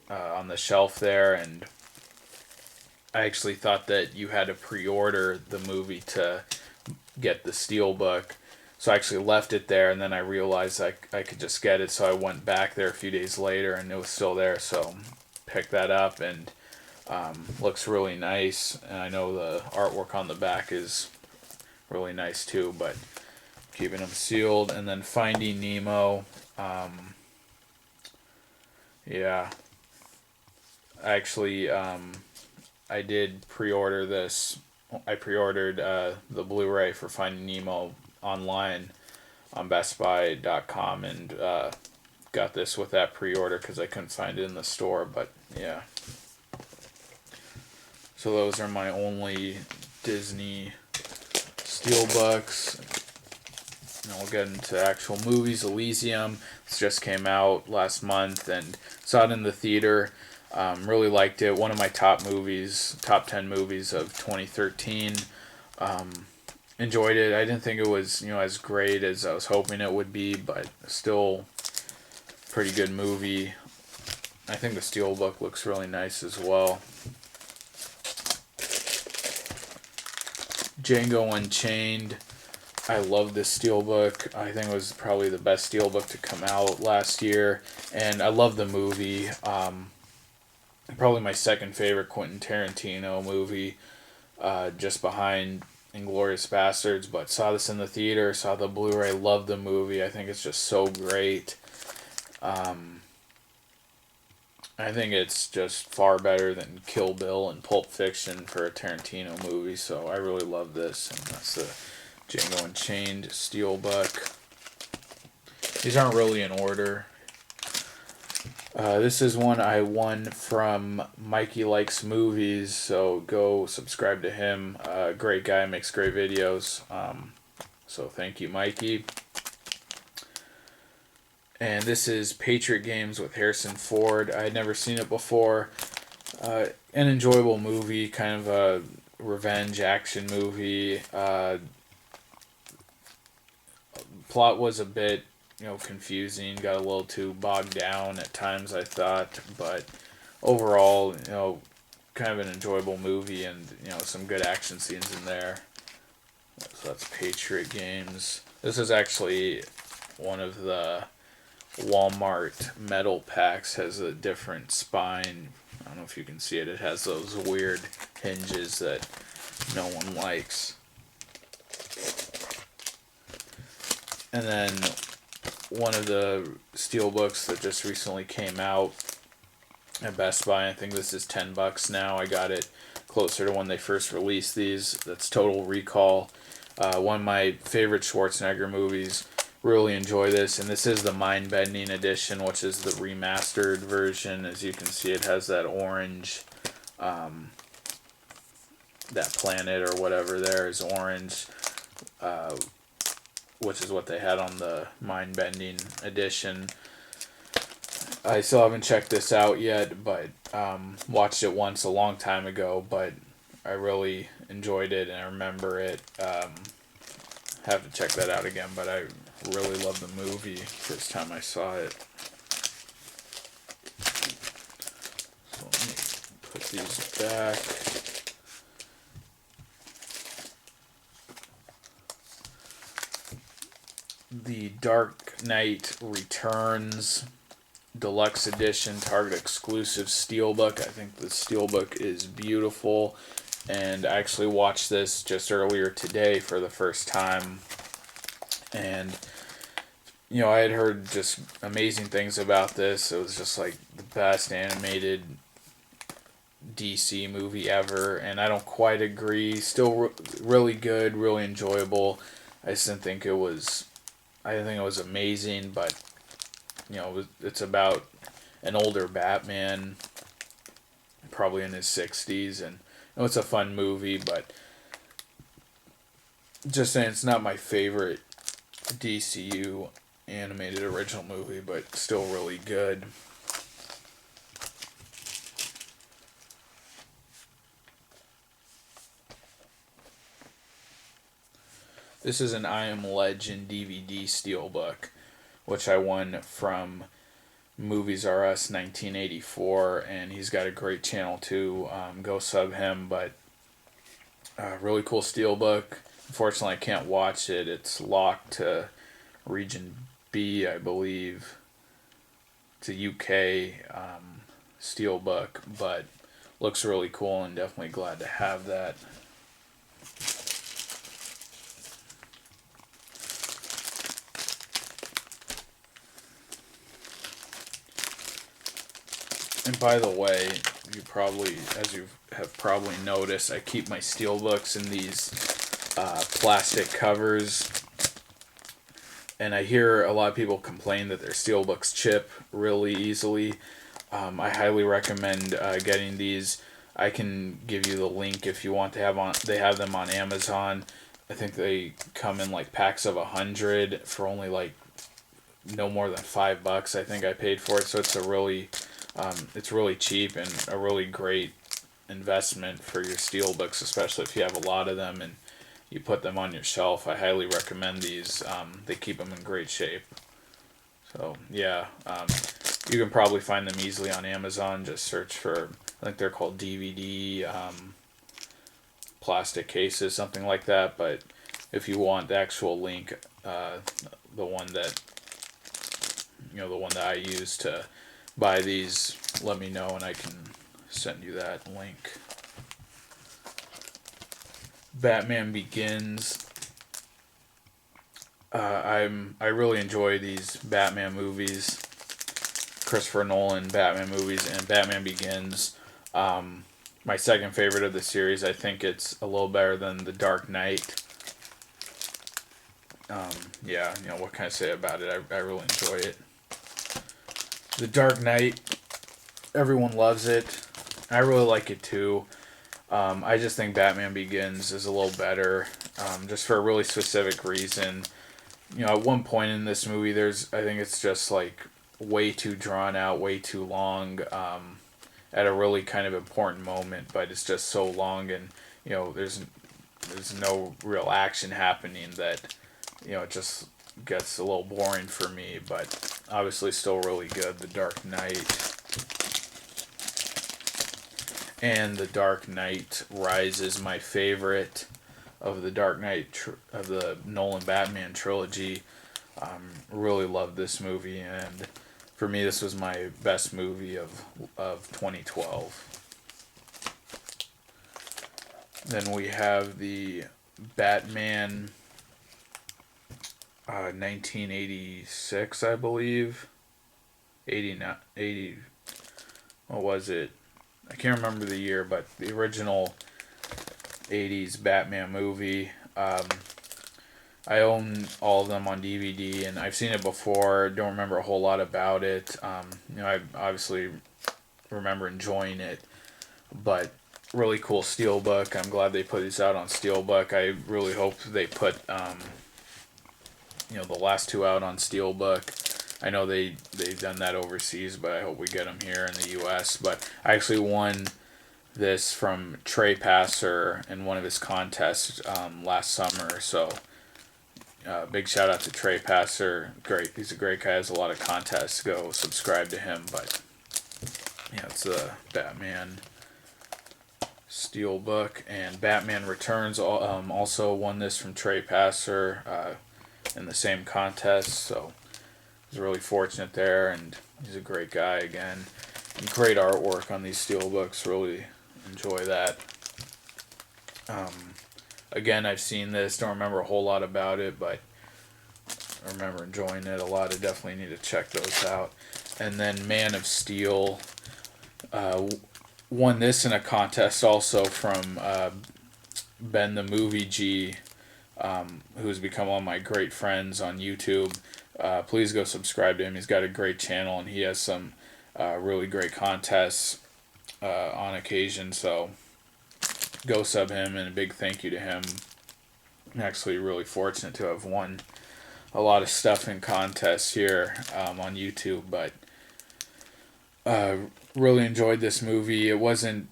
the shelf there, and I actually thought that you had to pre-order the movie to get the steelbook. So I actually left it there, and then I realized I could just get it, so I went back there a few days later, and it was still there, so picked that up, and looks really nice, and I know the artwork on the back is really nice too, but keeping them sealed. And then Finding Nemo, yeah, actually, I did pre-order this. I pre-ordered the Blu-ray for Finding Nemo online on bestbuy.com, and got this with that pre-order because I couldn't find it in the store, but yeah. So those are my only Disney steelbooks. And we'll get into actual movies. Elysium, this just came out last month, and saw it in the theater. Really liked it. One of my top 10 movies of 2013. Enjoyed it. I didn't think it was, as great as I was hoping it would be, but still pretty good movie. I think the steelbook looks really nice as well. Django Unchained. I love this steelbook. I think it was probably the best steelbook to come out last year, and I love the movie. Probably my second favorite Quentin Tarantino movie, just behind Inglourious Basterds. But saw this in the theater, saw the Blu-ray, loved the movie. I think it's just so great. I think it's just far better than Kill Bill and Pulp Fiction for a Tarantino movie, so I really love this, and that's the Django Unchained steelbook. These aren't really in order. This is one I won from Mikey Likes Movies, so go subscribe to him. Great guy, makes great videos. So thank you, Mikey. And this is Patriot Games with Harrison Ford. I had never seen it before. An enjoyable movie, kind of a revenge action movie. Plot was a bit, confusing. Got a little too bogged down at times, I thought. But overall, kind of an enjoyable movie, and some good action scenes in there. So that's Patriot Games. This is actually one of the Walmart metal packs. Has a different spine. I don't know if you can see it. It has those weird hinges that no one likes. And then one of the steelbooks that just recently came out at Best Buy. I think this is $10 now. I got it closer to when they first released these. That's Total Recall. One of my favorite Schwarzenegger movies. Really enjoy this, and this is the mind-bending edition, which is the remastered version. As you can see, it has that orange, that planet or whatever there is orange, which is what they had on the mind-bending edition. I still haven't checked this out yet, but watched it once a long time ago, but I really enjoyed it, and I remember it. Have to check that out again, but I really loved the movie first time I saw it. So let me put these back. The Dark Knight Returns Deluxe Edition Target exclusive steelbook. I think the steelbook is beautiful, and I actually watched this just earlier today for the first time, and I had heard just amazing things about this. It was just like the best animated DC movie ever, and I don't quite agree. Still really good, really enjoyable. I didn't think it was amazing, but it's about an older Batman, probably in his 60s, and it's a fun movie, but just saying it's not my favorite DCU animated original movie, but still really good. This is an I Am Legend DVD steelbook, which I won from Movies R Us 1984, and he's got a great channel too. Go sub him, but really cool steelbook. Unfortunately, I can't watch it. It's locked to Region B, I believe. It's a UK steelbook, but looks really cool, and definitely glad to have that. And by the way, as you have probably noticed, I keep my steelbooks in these plastic covers. And I hear a lot of people complain that their steelbooks chip really easily. I highly recommend getting these. I can give you the link if you want to have on. They have them on Amazon. I think they come in like packs of 100 for only like no more than $5. I think I paid for it, so it's really cheap and a really great investment for your steelbooks, especially if you have a lot of them and you put them on your shelf. I highly recommend these. They keep them in great shape. So yeah, you can probably find them easily on Amazon. Just search for, I think they're called DVD plastic cases, something like that. But if you want the actual link, the one that I use to buy these, let me know and I can send you that link. Batman Begins. I really enjoy these Batman movies, Christopher Nolan Batman movies, and Batman Begins. My second favorite of the series. I think it's a little better than The Dark Knight. Yeah, what can I say about it? I really enjoy it. The Dark Knight, everyone loves it. I really like it too. I just think Batman Begins is a little better, just for a really specific reason. At one point in this movie, I think it's just like way too drawn out, way too long, at a really kind of important moment, but it's just so long, and there's no real action happening that it just gets a little boring for me, but obviously still really good. The Dark Knight. And The Dark Knight Rises, my favorite of the Dark Knight of the Nolan Batman trilogy. Really love this movie, and for me, this was my best movie of 2012. Then we have the Batman 1986, I believe. 80. What was it? I can't remember the year, but the original 80s Batman movie. I own all of them on DVD, and I've seen it before. Don't remember a whole lot about it. I obviously remember enjoying it, but really cool steelbook. I'm glad they put this out on steelbook. I really hope they put the last two out on steelbook. I know they've done that overseas, but I hope we get them here in the U.S. But I actually won this from Trey Passer in one of his contests last summer. So big shout out to Trey Passer. Great, he's a great guy. Has a lot of contests. Go subscribe to him. But it's a Batman steelbook, and Batman Returns also won this from Trey Passer in the same contest. So I was really fortunate there, and he's a great guy again. And great artwork on these steelbooks. Really enjoy that. Again, I've seen this. Don't remember a whole lot about it, but I remember enjoying it a lot. I definitely need to check those out. And then Man of Steel won this in a contest also from Ben the Movie G, who's become one of my great friends on YouTube. please go subscribe to him. He's got a great channel, and he has some really great contests on occasion. So go sub him, and a big thank you to him. I'm actually really fortunate to have won a lot of stuff in contests here on YouTube, but really enjoyed this movie. It wasn't,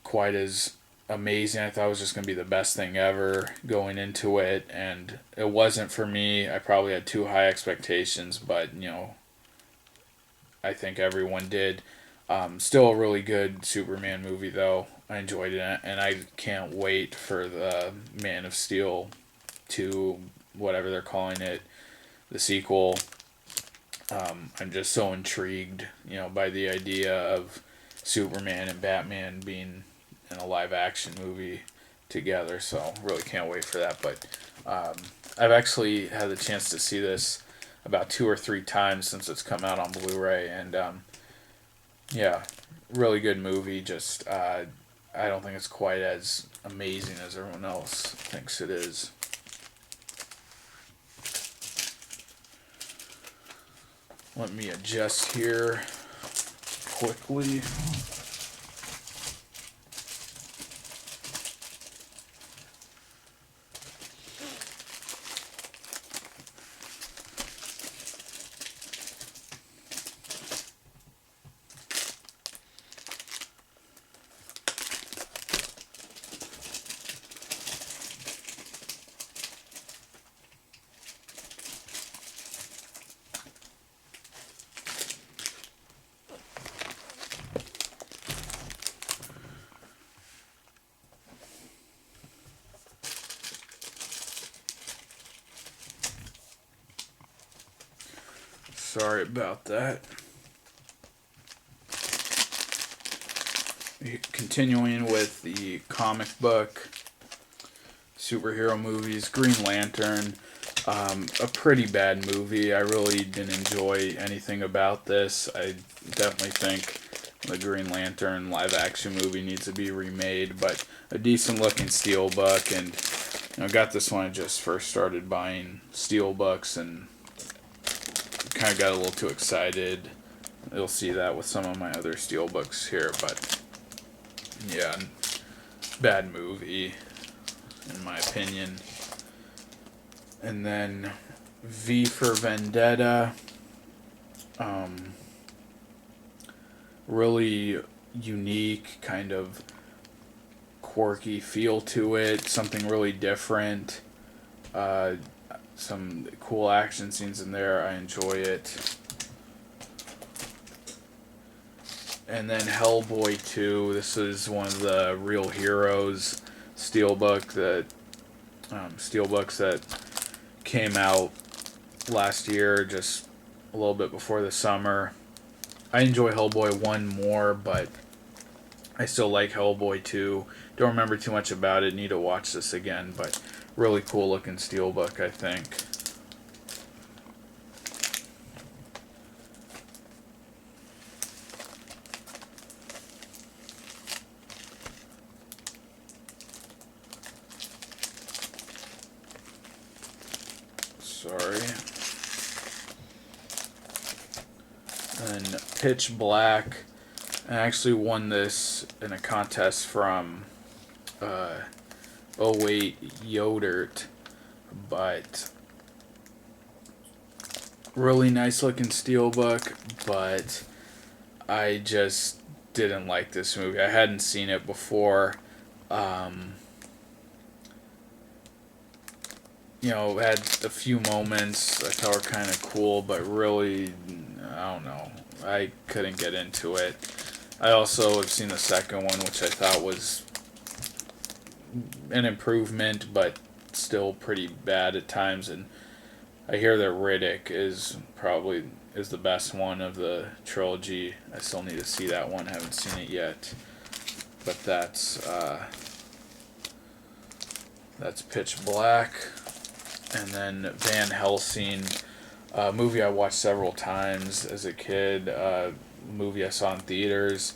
quite as amazing. I thought it was just going to be the best thing ever going into it, and it wasn't for me. I probably had too high expectations, but, I think everyone did. Still a really good Superman movie, though. I enjoyed it, and I can't wait for the Man of Steel 2, whatever they're calling it, the sequel. I'm just so intrigued, by the idea of Superman and Batman being in a live action movie together. So really can't wait for that. But I've actually had the chance to see this about 2 or 3 times since it's come out on Blu-ray, and yeah, really good movie. Just I don't think it's quite as amazing as everyone else thinks it is. Let me adjust here quickly. Sorry about that. Continuing with the comic book superhero movies, Green Lantern, a pretty bad movie. I really didn't enjoy anything about this. I definitely think the Green Lantern live action movie needs to be remade, but a decent looking steelbook, and I got this when I just first started buying steelbooks and kind of got a little too excited. You'll see that with some of my other steelbooks here, but yeah, bad movie in my opinion. And then V for Vendetta, really unique, kind of quirky feel to it, something really different. Some cool action scenes in there. I enjoy it. And then Hellboy 2. This is one of the Real Heroes steelbooks that came out last year, just a little bit before the summer. I enjoy Hellboy 1 more, but I still like Hellboy 2. Don't remember too much about it. Need to watch this again, but really cool looking steelbook, I think. Sorry. And Pitch Black. I actually won this in a contest from 08 Yodert, but really nice looking steelbook, but I just didn't like this movie. I hadn't seen it before. Had a few moments I thought were kind of cool, but really, I don't know. I couldn't get into it. I also have seen the second one, which I thought was an improvement, but still pretty bad at times. And I hear that Riddick is the best one of the trilogy. I still need to see that one. I haven't seen it yet. But that's Pitch Black. And then Van Helsing, a movie I watched several times as a kid, a movie I saw in theaters.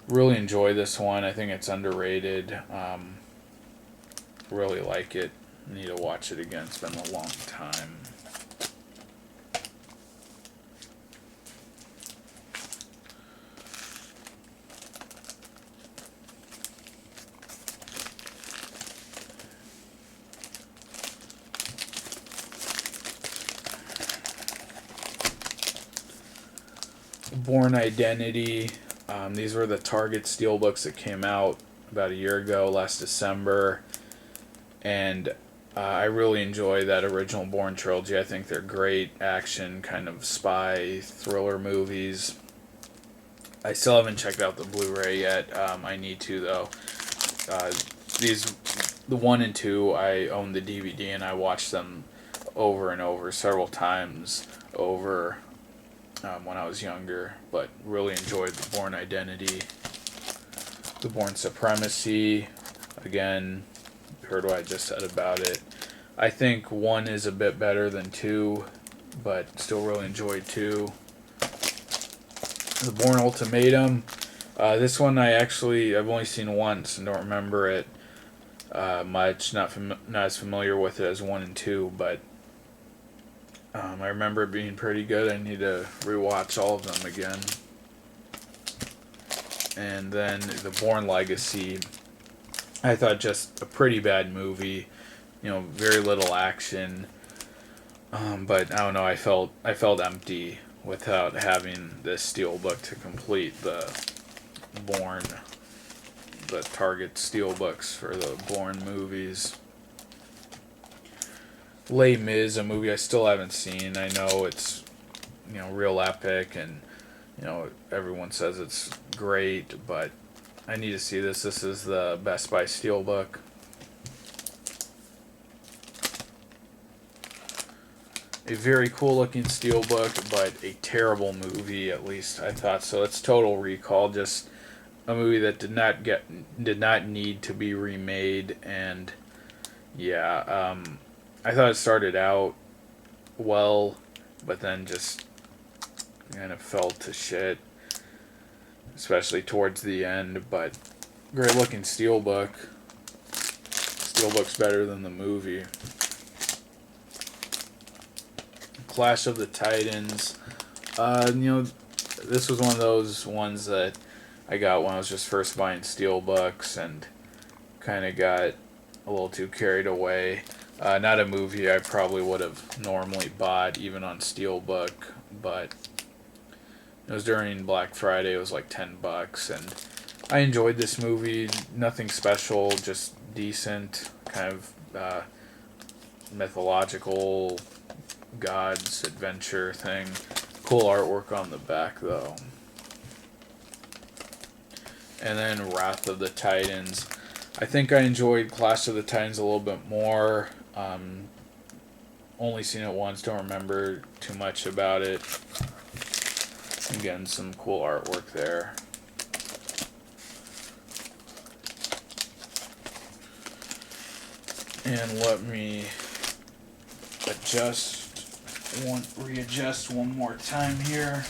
Really enjoy this one. I think it's underrated. Really like it. Need to watch it again. It's been a long time. Born Identity. These were the Target steelbooks that came out about a year ago, last December, and I really enjoy that original Bourne trilogy. I think they're great action, kind of spy thriller movies. I still haven't checked out the Blu-ray yet. I need to though. Uh, the 1 and 2, I own the DVD and I watched them over and over several times over when I was younger. But really enjoyed the Bourne Identity, the Bourne Supremacy. Again, heard what I just said about it. I think 1 is a bit better than 2, but still really enjoyed 2. The Bourne Ultimatum. This one I've only seen once and don't remember it much. Not as familiar with it as 1 and 2, but I remember it being pretty good. I need to rewatch all of them again. And then the Bourne Legacy. I thought just a pretty bad movie. Very little action. But I don't know. I felt empty without having this steelbook to complete the Target steelbooks for the Bourne movies. Les Mis, a movie I still haven't seen. I know it's real epic, and everyone says it's great, but I need to see this. This is the Best Buy steelbook. A very cool looking steelbook, but a terrible movie, at least I thought so. It's Total Recall, just a movie that did not need to be remade, and yeah, I thought it started out well, but then just kind of fell to shit, especially towards the end. But great looking steelbook. Steelbook's better than the movie. Clash of the Titans. This was one of those ones that I got when I was just first buying steelbooks and kind of got a little too carried away. Not a movie I probably would have normally bought even on steelbook, but it was during Black Friday. It was like $10, and I enjoyed this movie. Nothing special, just decent, kind of mythological gods adventure thing. Cool artwork on the back though. And then Wrath of the Titans. I think I enjoyed Clash of the Titans a little bit more. Only seen it once, don't remember too much about it. Again, some cool artwork there. And let me readjust one more time here.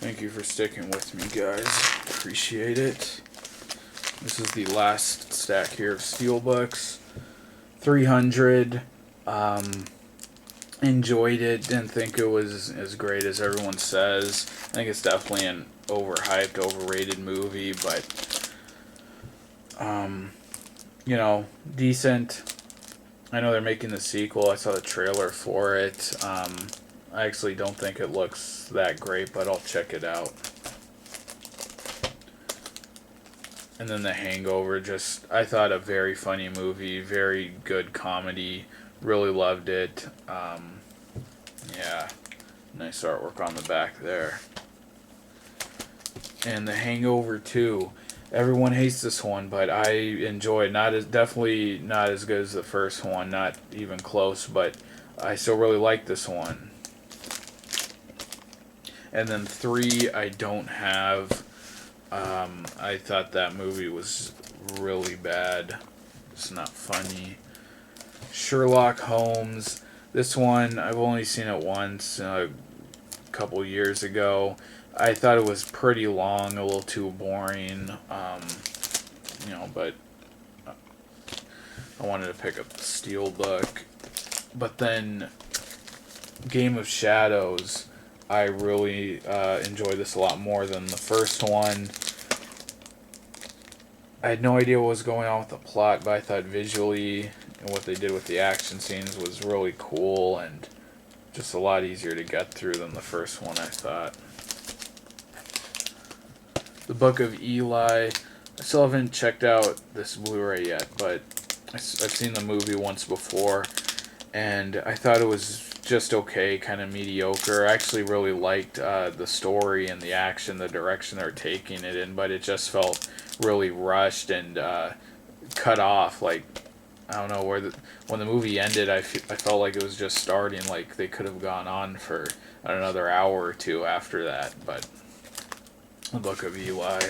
Thank you for sticking with me, guys. Appreciate it. This is the last stack here of steelbooks. 300. Enjoyed it. Didn't think it was as great as everyone says. I think it's definitely an overhyped, overrated movie, but decent. I know they're making the sequel. I saw the trailer for it. I actually don't think it looks that great, but I'll check it out. And then The Hangover, I thought a very funny movie, very good comedy. Really loved it. Yeah, nice artwork on the back there. And The Hangover 2. Everyone hates this one, but I enjoy it. Definitely not as good as the first one, not even close, but I still really like this one. And then 3, I don't have. I thought that movie was really bad. It's not funny. Sherlock Holmes. This one, I've only seen it once. a couple years ago. I thought it was pretty long, a little too boring, but I wanted to pick up the Steelbook. But then Game of Shadows, I really enjoyed this a lot more than the first one. I had no idea what was going on with the plot, but I thought visually and what they did with the action scenes was really cool and just a lot easier to get through than the first one, I thought. The Book of Eli, I still haven't checked out this Blu-ray yet, but I've seen the movie once before, and I thought it was just okay, kind of mediocre. I actually really liked the story and the action, the direction they're taking it in, but it just felt really rushed and cut off. Like, I don't know, when the movie ended, I felt like it was just starting, like they could have gone on for another hour or two after that, but The Book of Eli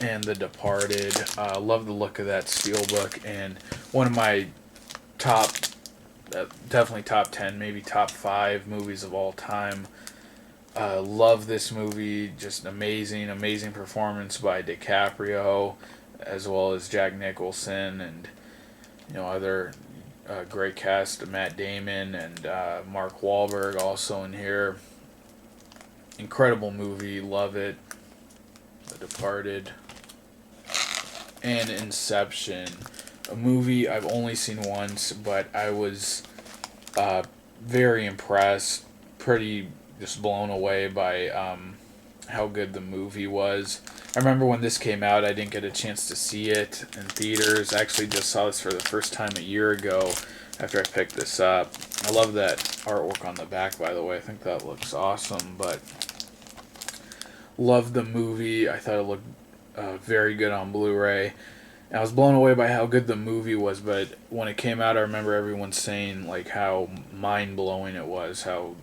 and The Departed. Love the look of that Steelbook, and one of my top, definitely top 10, maybe top 5 movies of all time. Love this movie, just amazing performance by DiCaprio, as well as Jack Nicholson, and other great cast, Matt Damon and Mark Wahlberg also in here. Incredible movie, love it. The Departed. And Inception, a movie I've only seen once, but I was very impressed, pretty just blown away by how good the movie was. I remember when this came out, I didn't get a chance to see it in theaters. I actually just saw this for the first time a year ago after I picked this up. I love that artwork on the back, by the way. I think that looks awesome, but loved the movie. I thought it looked very good on Blu-ray. And I was blown away by how good the movie was, but when it came out, I remember everyone saying like how mind-blowing it was, how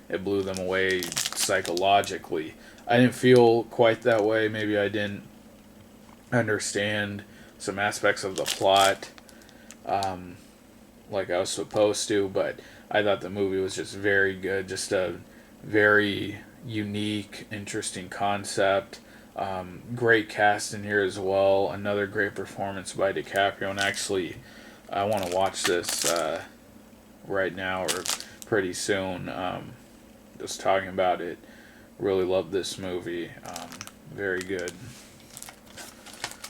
it blew them away psychologically. I didn't feel quite that way. Maybe I didn't understand some aspects of the plot like I was supposed to, but I thought the movie was just very good. Just a very unique, interesting concept. Great cast in here as well. Another great performance by DiCaprio. And actually, I want to watch this right now or pretty soon. Just talking about it. Really love this movie. Very good.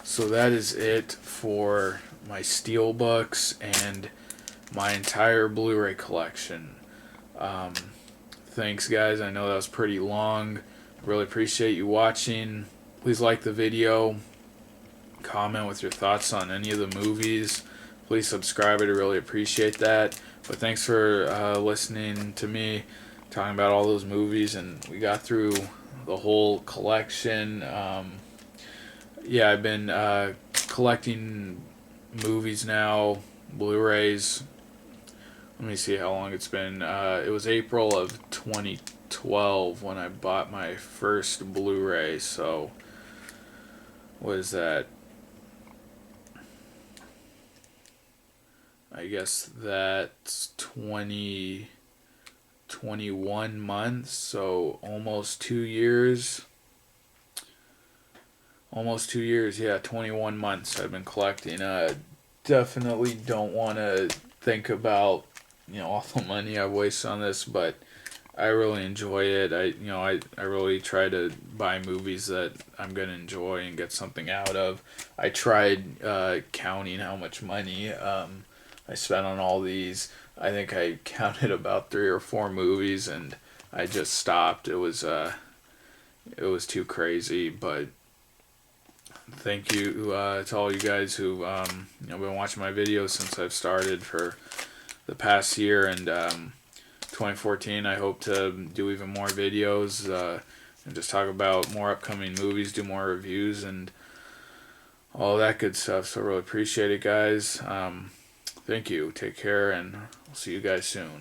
So that is it for my Steelbooks and my entire Blu-ray collection. Thanks, guys. I know that was pretty long. Really appreciate you watching. Please like the video. Comment with your thoughts on any of the movies. Please subscribe. I'd really appreciate that. But thanks for listening to me talking about all those movies, and we got through the whole collection. I've been collecting movies now, Blu-rays. Let me see how long it's been. It was April of 2012 when I bought my first Blu-ray, so what is that? I guess that's 21 months, so almost 2 years. Almost 2 years, yeah, 21 months I've been collecting. Definitely don't want to think about, all the money I've wasted on this, but I really enjoy it. I really try to buy movies that I'm going to enjoy and get something out of. I tried counting how much money I spent on all these. I think I counted about 3 or 4 movies, and I just stopped. It was too crazy, but thank you to all you guys who been watching my videos since I've started for the past year, and 2014 I hope to do even more videos and just talk about more upcoming movies, do more reviews, and all that good stuff. So I really appreciate it, guys. Thank you. Take care, and I'll see you guys soon.